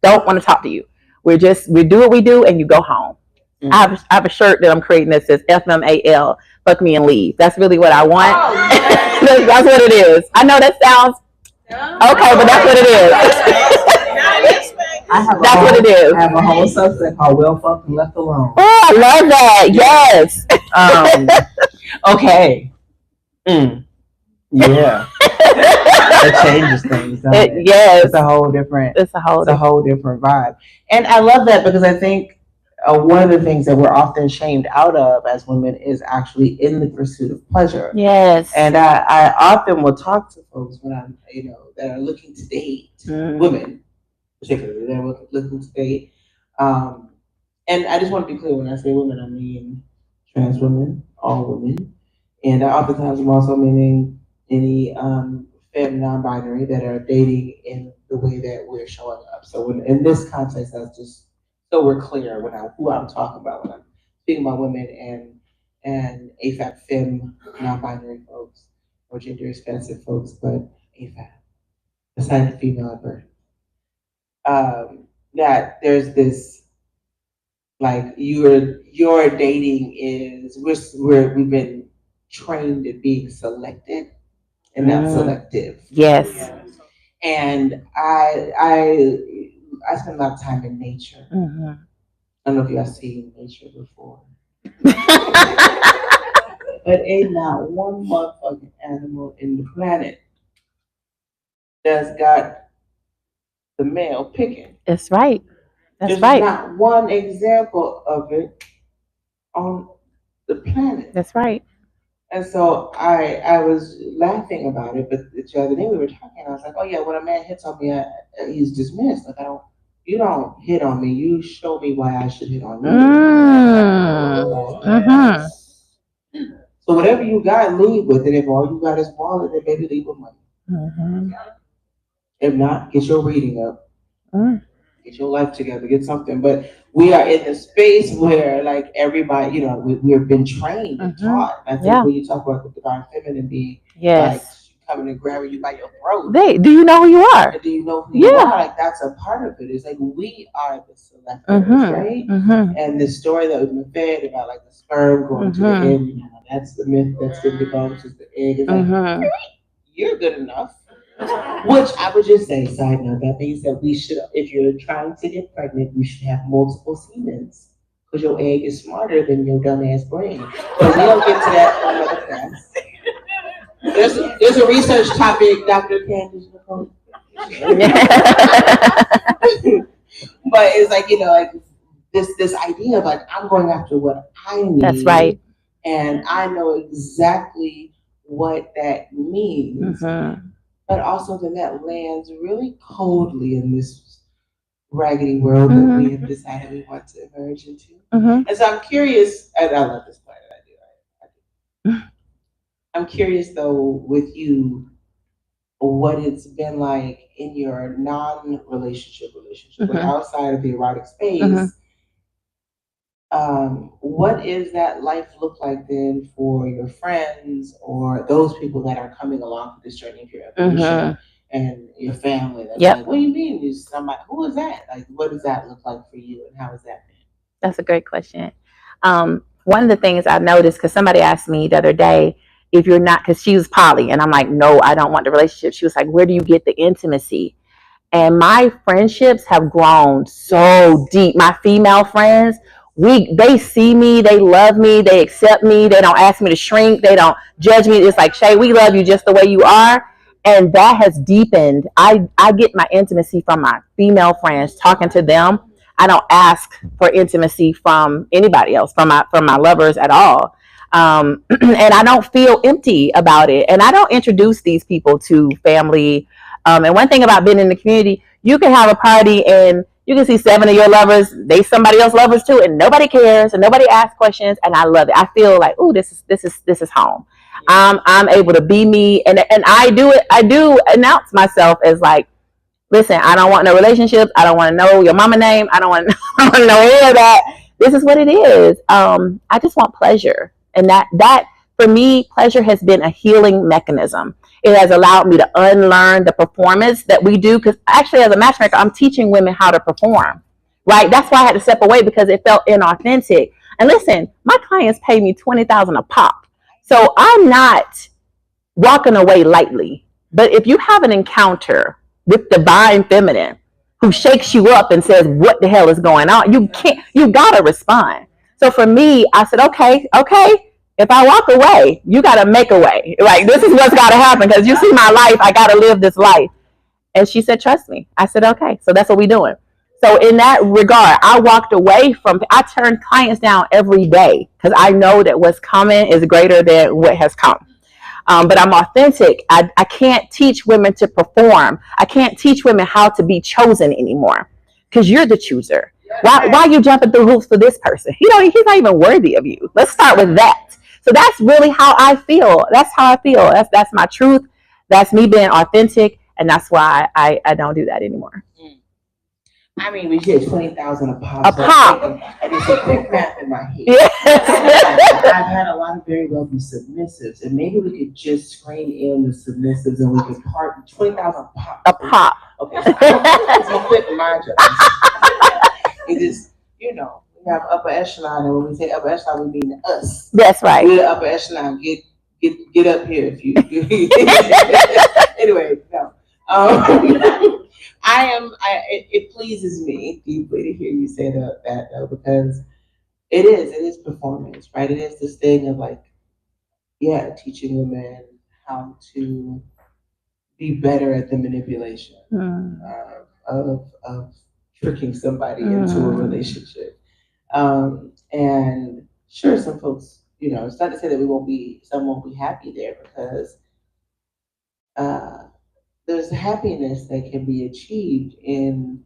Don't want to talk to you. We do what we do and you go home. I have a shirt that I'm creating that says FMAL, fuck me and leave. That's really what I want. That's what it is. I know that sounds okay, but that's what it is. That's what it is. I have a whole subset called Well Fucked and Left Alone. Oh, I love that. Yes. Okay. Yeah. That changes things. Yes. It's a whole different vibe. And I love that, because I think one of the things that we're often shamed out of as women is actually in the pursuit of pleasure. Yes. And I often will talk to folks when I'm, that are looking to date, women particularly, that are looking to date. And I just want to be clear, when I say women, I mean trans women, all women. And oftentimes I'm also meaning any femme non-binary that are dating in the way that we're showing up. So in this context, that's just so we're clear who I'm talking about when I'm speaking about women and AFAB femme non-binary folks or gender expansive folks, but AFAB, assigned female at birth. That there's this like your dating is we've been trained at being selected and not selective. Yes. And I spend a lot of time in nature. Mm-hmm. I don't know if you guys seen nature before. But ain't not one motherfucking animal in the planet that's got the male picking. That's right. That's There's right. not one example of it on the planet. That's right. And so I was laughing about it, but the other day we were talking. I was like, oh yeah, when a man hits on me, he's dismissed. Like you don't hit on me. You show me why I should hit on you. Mm-hmm. So whatever you got, leave with it. If all you got is wallet, then maybe leave with money. Mm-hmm. If not, get your reading up. Mm. Get your life together. Get something. But we are in a space where, like, everybody, you know, we've been trained and taught. I think when you talk about the divine feminine being, like, coming and grabbing you by your throat. Do you know who you are? Do you know who you are? Like, that's a part of it. It's like we are the selectors, right? Mm-hmm. And the story that was been fed about, like, the sperm going to the end, you know, that's the myth that's been debunked, is the egg. It's like, you're good enough. Which I would just say, side note, that means that we should, if you're trying to get pregnant, you should have multiple semens. Because your egg is smarter than your dumbass brain. But we don't get to that on another class. There's a research topic, Dr. Candace Nicole. But it's like, you know, like this idea of like, I'm going after what I need. That's right. And I know exactly what that means. Mm-hmm. But also then that lands really coldly in this raggedy world that we have decided we want to emerge into. And so I'm curious, and I love this part that I do. I'm curious though with you, what it's been like in your non-relationship like outside of the erotic space. What is that life look like then for your friends or those people that are coming along for this journey of your evolution and your family? That's like, what do you mean? You somebody? Who is that? Like, what does that look like for you, and how has that been? That's a great question. One of the things I've noticed, because somebody asked me the other day, if you're not, because she was poly, and I'm like, no, I don't want the relationship. She was like, where do you get the intimacy? And my friendships have grown so deep. My female friends, they see me, they love me, they accept me, they don't ask me to shrink, they don't judge me. It's like, Shay, we love you just the way you are. And that has deepened. I get my intimacy from my female friends, talking to them. I don't ask for intimacy from anybody else, from my lovers at all. And I don't feel empty about it. And I don't introduce these people to family. And one thing about being in the community, you can have a party and you can see 7 of your lovers, they somebody else's lovers too, and nobody cares and nobody asks questions, and I love it. I feel like, ooh, this is home. I'm able to be me, and I do announce myself as like, listen, I don't want no relationships. I don't want to know your mama name. I don't want to know any of that. This is what it is. I just want pleasure, and that for me, pleasure has been a healing mechanism. It has allowed me to unlearn the performance that we do. Because actually, as a matchmaker, I'm teaching women how to perform. Right? That's why I had to step away, because it felt inauthentic. And listen, my clients pay me $20,000 a pop, so I'm not walking away lightly. But if you have an encounter with divine feminine who shakes you up and says, what the hell is going on? You gotta respond. So for me, I said, okay. If I walk away, you gotta make a way. Like, this is what's gotta happen, because you see my life, I gotta live this life. And she said, trust me. I said, okay. So that's what we're doing. So in that regard, I walked away I turn clients down every day, because I know that what's coming is greater than what has come. But I'm authentic. I can't teach women to perform. I can't teach women how to be chosen anymore, because you're the chooser. Why are you jumping through hoops for this person? He's not even worthy of you. Let's start with that. So that's really how I feel. That's how I feel. That's my truth. That's me being authentic, and that's why I don't do that anymore. I mean, we should 20,000 a pop. A pop. And it's a quick math in my head. Yes. I've had a lot of very wealthy submissives, and maybe we could just screen in the submissives and we could part 20,000 pop. A pop. Okay. So it's a quick margin. It is, We have upper echelon, and when we say upper echelon, we mean us. That's right. We're upper echelon. Get up here if you. Anyway, no. It pleases me deeply to hear you say that though, because it is performance, right? It is this thing of like, yeah, teaching women how to be better at the manipulation of tricking somebody into a relationship. And sure, some folks, it's not to say that some won't be happy there, because there's happiness that can be achieved in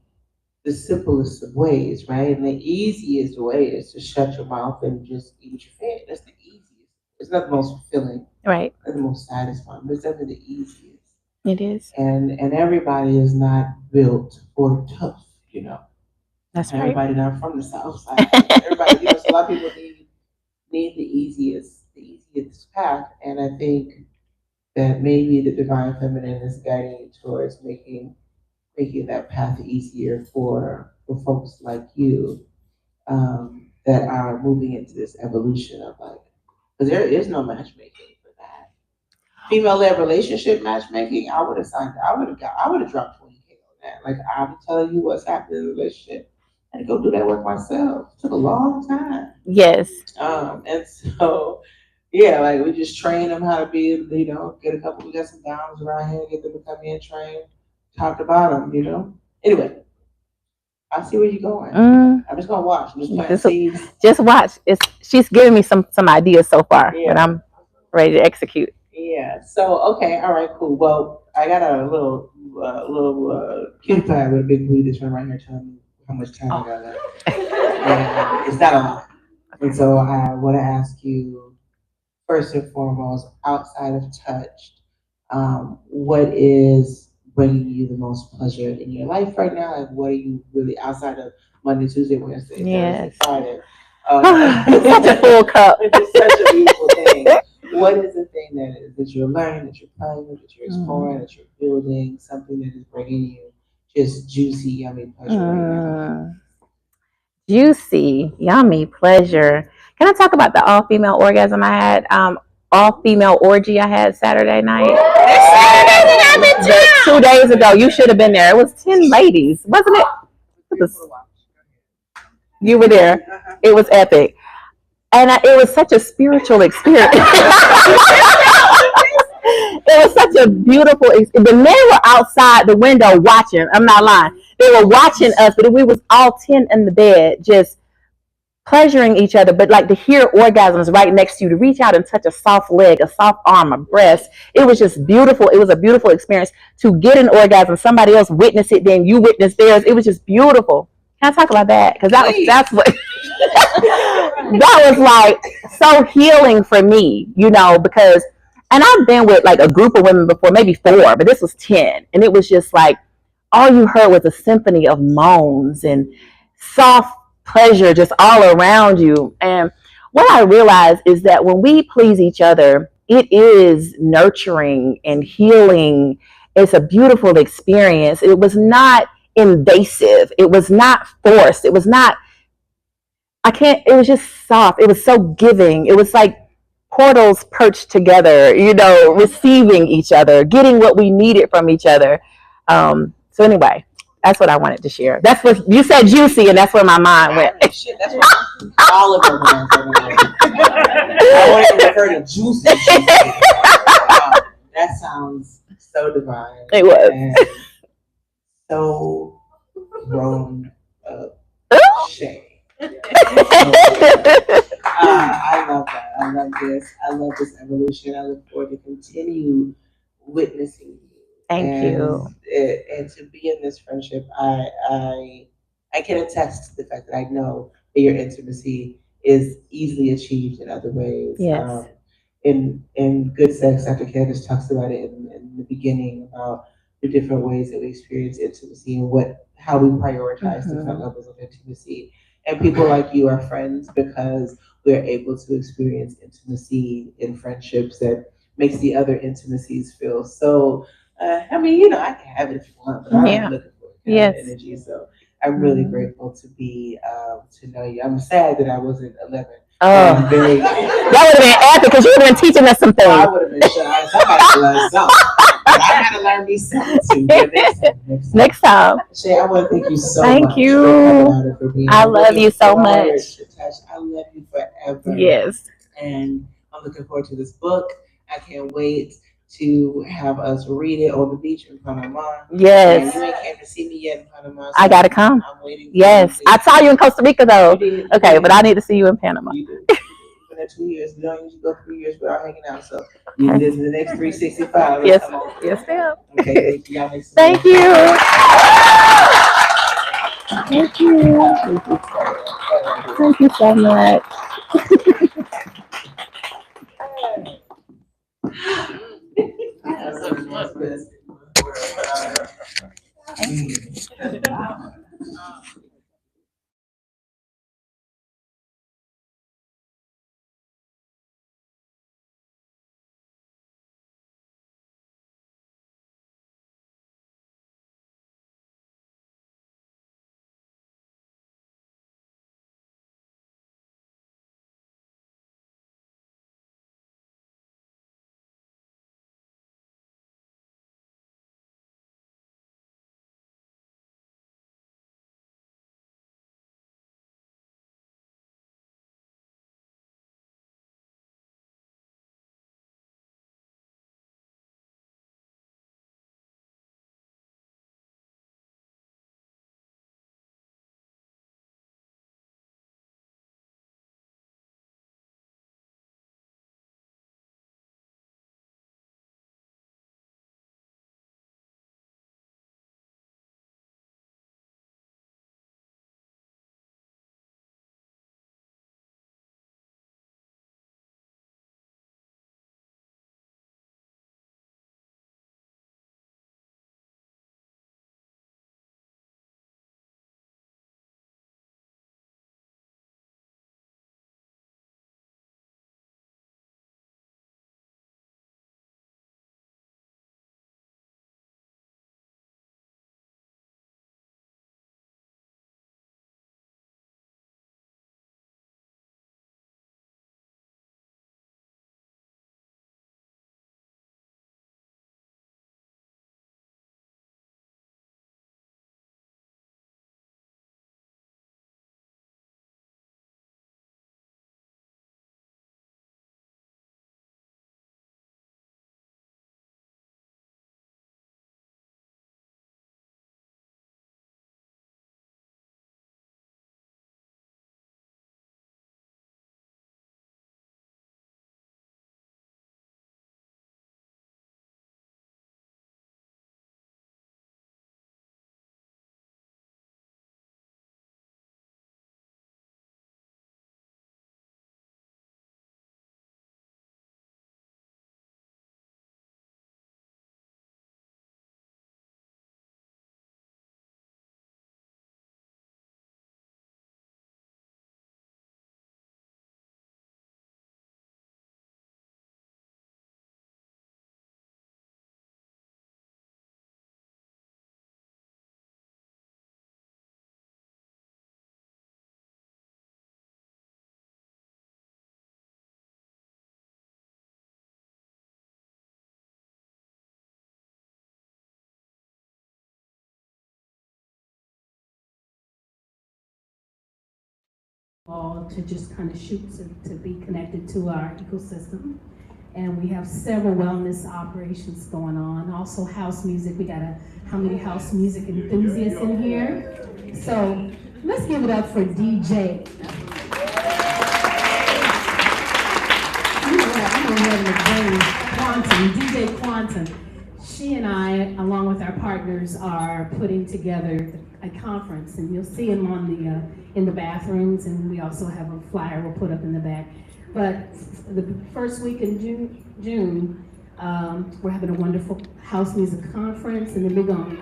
the simplest of ways, right? And the easiest way is to shut your mouth and just eat your fat. That's the easiest. It's not the most fulfilling, Right. not the most satisfying, but it's definitely the easiest. It is. And everybody is not built for tough, That's right. Everybody not from the South Side. Everybody, so a lot of people need the easiest path. And I think that maybe the divine feminine is guiding you towards making that path easier for folks like you, that are moving into this evolution of like, because there is no matchmaking for that. Female-led relationship matchmaking, I would have dropped 20K on that. Like, I'm telling you what's happening in the relationship. I had to go do that work myself. It took a long time. Yes. And so, yeah, like we just train them how to be, we got some downs around here, get them to come in, train, talk about them, Anyway, I see where you're going. I'm just gonna watch. I'm just planting seeds. Just watch. She's giving me some ideas so far, and I'm ready to execute. Yeah. So okay, all right, cool. Well, I got a little cute pie with a big booty that's right here telling me how much time I got left. And it's not a lot. And so I want to ask you, first and foremost, outside of Touched, what is bringing you the most pleasure in your life right now? And what are you really, outside of Monday, Tuesday, Wednesday, Thursday, Friday? Such a full cup. It's such a beautiful thing. What is the thing that you're learning, that you're playing with, that you're exploring, that you're building, something that is bringing you just juicy, yummy pleasure right now? Juicy, yummy pleasure. Can I talk about the all-female orgasm I had? All-female orgy I had Saturday night. 2 days ago. You should have been there. It was 10 ladies, wasn't it? You were there. It was epic. And it was such a spiritual experience. It was such a beautiful experience. The men were outside the window watching. I'm not lying. They were watching us, but we was all 10 in the bed, just pleasuring each other. But like to hear orgasms right next to you, to reach out and touch a soft leg, a soft arm, a breast. It was just beautiful. It was a beautiful experience to get an orgasm. Somebody else witnessed it, then you witnessed theirs. It was just beautiful. Can I talk about that? Because that's what that was like so healing for me, because, and I've been with like a group of women before, maybe 4, but this was 10. And it was just like, all you heard was a symphony of moans and soft pleasure just all around you. And what I realized is that when we please each other, it is nurturing and healing. It's a beautiful experience. It was not invasive. It was not forced. It was not, it was just soft. It was so giving. It was like portals perched together, receiving each other, getting what we needed from each other. So anyway, that's what I wanted to share. That's what you said, juicy, and that's where my mind went. Shit, that's what all of them went. I want to refer to juicy. That sounds so divine. It was. And so grown up shade. I love that. I love this. I love this evolution. I look forward to continue witnessing you. Thank you. And to be in this friendship, I can attest to the fact that I know that your intimacy is easily achieved in other ways. Yes. In Good Sex, Dr. Candace talks about it in the beginning about the different ways that we experience intimacy and how we prioritize different levels of intimacy. And people like you are friends because we're able to experience intimacy in friendships that makes the other intimacies feel so. I can have it if you want, but I'm looking for kind of energy. So I'm really grateful to be to know you. I'm sad that I wasn't 11. Oh, I'm very. that would have been epic because you would have been teaching us some I things. would have been shy. Somebody had to learn something. But I had to learn me something too. But Next time. Shay, I want to thank you so Thank much. you. For coming out and for being I here. love you so Looking forward much. to Touch. I love you forever. Yes. And I'm looking forward to this book. I can't wait to have us read it on the beach in Panama. Yes. And you ain't came to see me yet in Panama. So I gotta come. I'm waiting. Yes. I saw you in Costa Rica though. You did. Okay, but I need to see you in Panama. You did. For the 2 years, we don't usually go 3 years without hanging out. So you Okay. did the next 365. Yes. Come on. Yes, ma'am. Okay. Thank you. Y'all make some Thank noise. you. Thank you. Thank you so much. all to just kind of shoot to be connected to our ecosystem. And we have several wellness operations going on. Also house music. We got how many house music enthusiasts in here? So let's give it up for DJ. DJ Quantum. She and I, along with our partners, are putting together a conference, and you'll see them on in the bathrooms, and we also have a flyer we'll put up in the back. But the first week in June, we're having a wonderful house music conference, and then we're going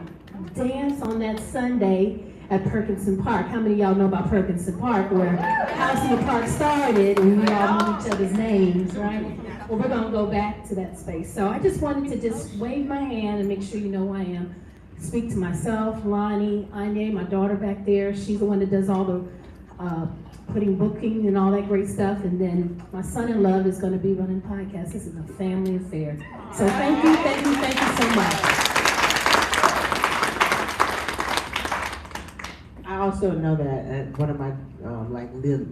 to dance on that Sunday at Perkinson Park. How many of y'all know about Perkinson Park, where House in the Park started, and we all know each other's names, right? Well, we're going to go back to that space. So I just wanted to just wave my hand and make sure you know who I am. speak to myself, Lonnie, Anya, my daughter back there. She's the one that does all the putting booking and all that great stuff. And then my son-in-law is going to be running podcasts. This is a family affair. So thank you so much. I also know that one of my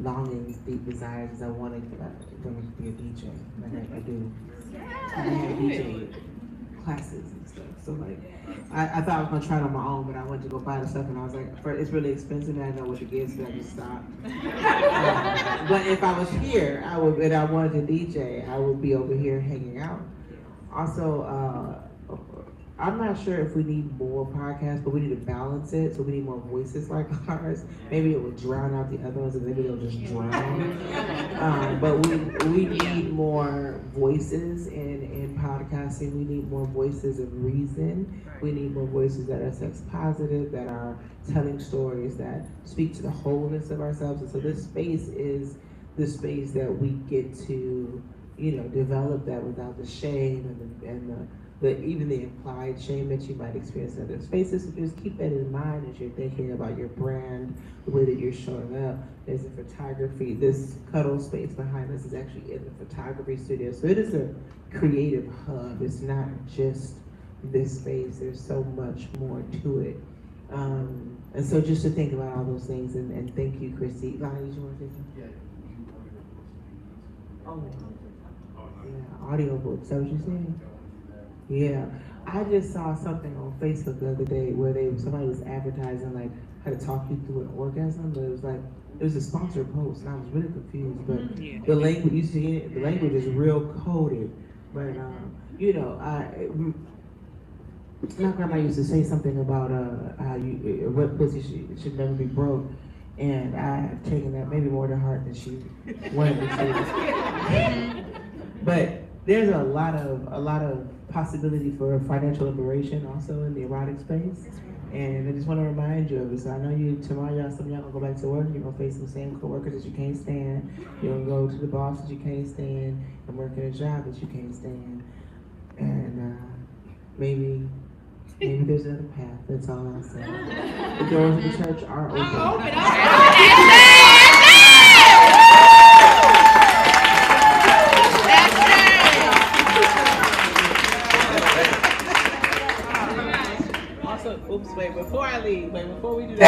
longings, deep desires is I wanted to be a DJ. Like I do. I had DJ classes and stuff. So like, I thought I was gonna try it on my own, but I went to go buy the stuff and I was like, it's really expensive and I know what to get, so I just stopped. But if I was here, I wanted to DJ, I would be over here hanging out. Also, I'm not sure if we need more podcasts, but we need to balance it. So we need more voices like ours. Maybe it will drown out the other ones, and maybe they'll just drown. But we need more voices in podcasting. We need more voices of reason. We need more voices that are sex positive, that are telling stories that speak to the wholeness of ourselves. And so this space is the space that we get to, develop that without the shame and even the implied shame that you might experience in other spaces. So just keep that in mind as you're thinking about your brand, the way that you're showing up. There's a photography. This cuddle space behind us is actually in the photography studio. So it is a creative hub. It's not just this space. There's so much more to it. And so just to think about all those things, and thank you, Christy. Lonnie, did you want to say something? Oh, yeah, audiobooks. Is that what you're saying? Yeah, I just saw something on Facebook the other day where somebody was advertising like how to talk you through an orgasm, but it was a sponsored post, and I was really confused. But the language, you see it, the language is real coded. But my grandma used to say something about how wet pussy should never be broke, and I have taken that maybe more to heart than she wanted to say. But there's a lot of possibility for financial liberation also in the erotic space. And I just want to remind you of it. So I know tomorrow some of y'all gonna go back to work, you're gonna face the same coworkers that you can't stand, you're gonna go to the boss that you can't stand, and work at a job that you can't stand. And maybe there's another path, that's all I'll say. The doors of the church are open. Oops, before I leave, before we do that.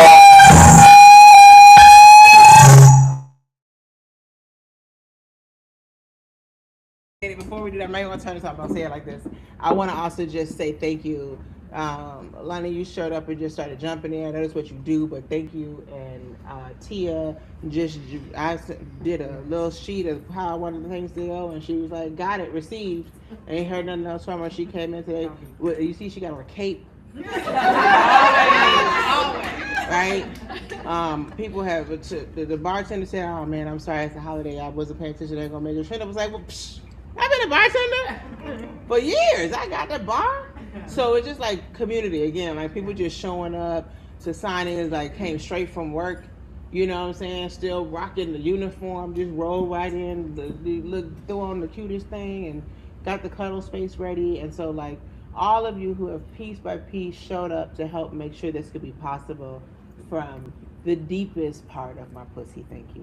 Before we do that, I might want to turn this off, but I'll say it like this. I want to also just say thank you. Lonnie, you showed up and just started jumping in. That is what you do, but thank you. And Tia, I did a little sheet of how I wanted the things to go, and she was like, got it, received. Ain't heard nothing else from her. She came in today. You see, she got on a cape. Right? People have, the bartender said, oh man, I'm sorry, it's a holiday. I wasn't paying attention. They're going to make a trend. I was like, well, I've been a bartender for years. I got the bar. So it's just like community again, like people just showing up to signings, like came straight from work, you know what I'm saying? Still rocking the uniform, just roll right in, throw on the cutest thing and got the cuddle space ready. And so like all of you who have piece by piece showed up to help make sure this could be possible from the deepest part of my pussy. Thank you.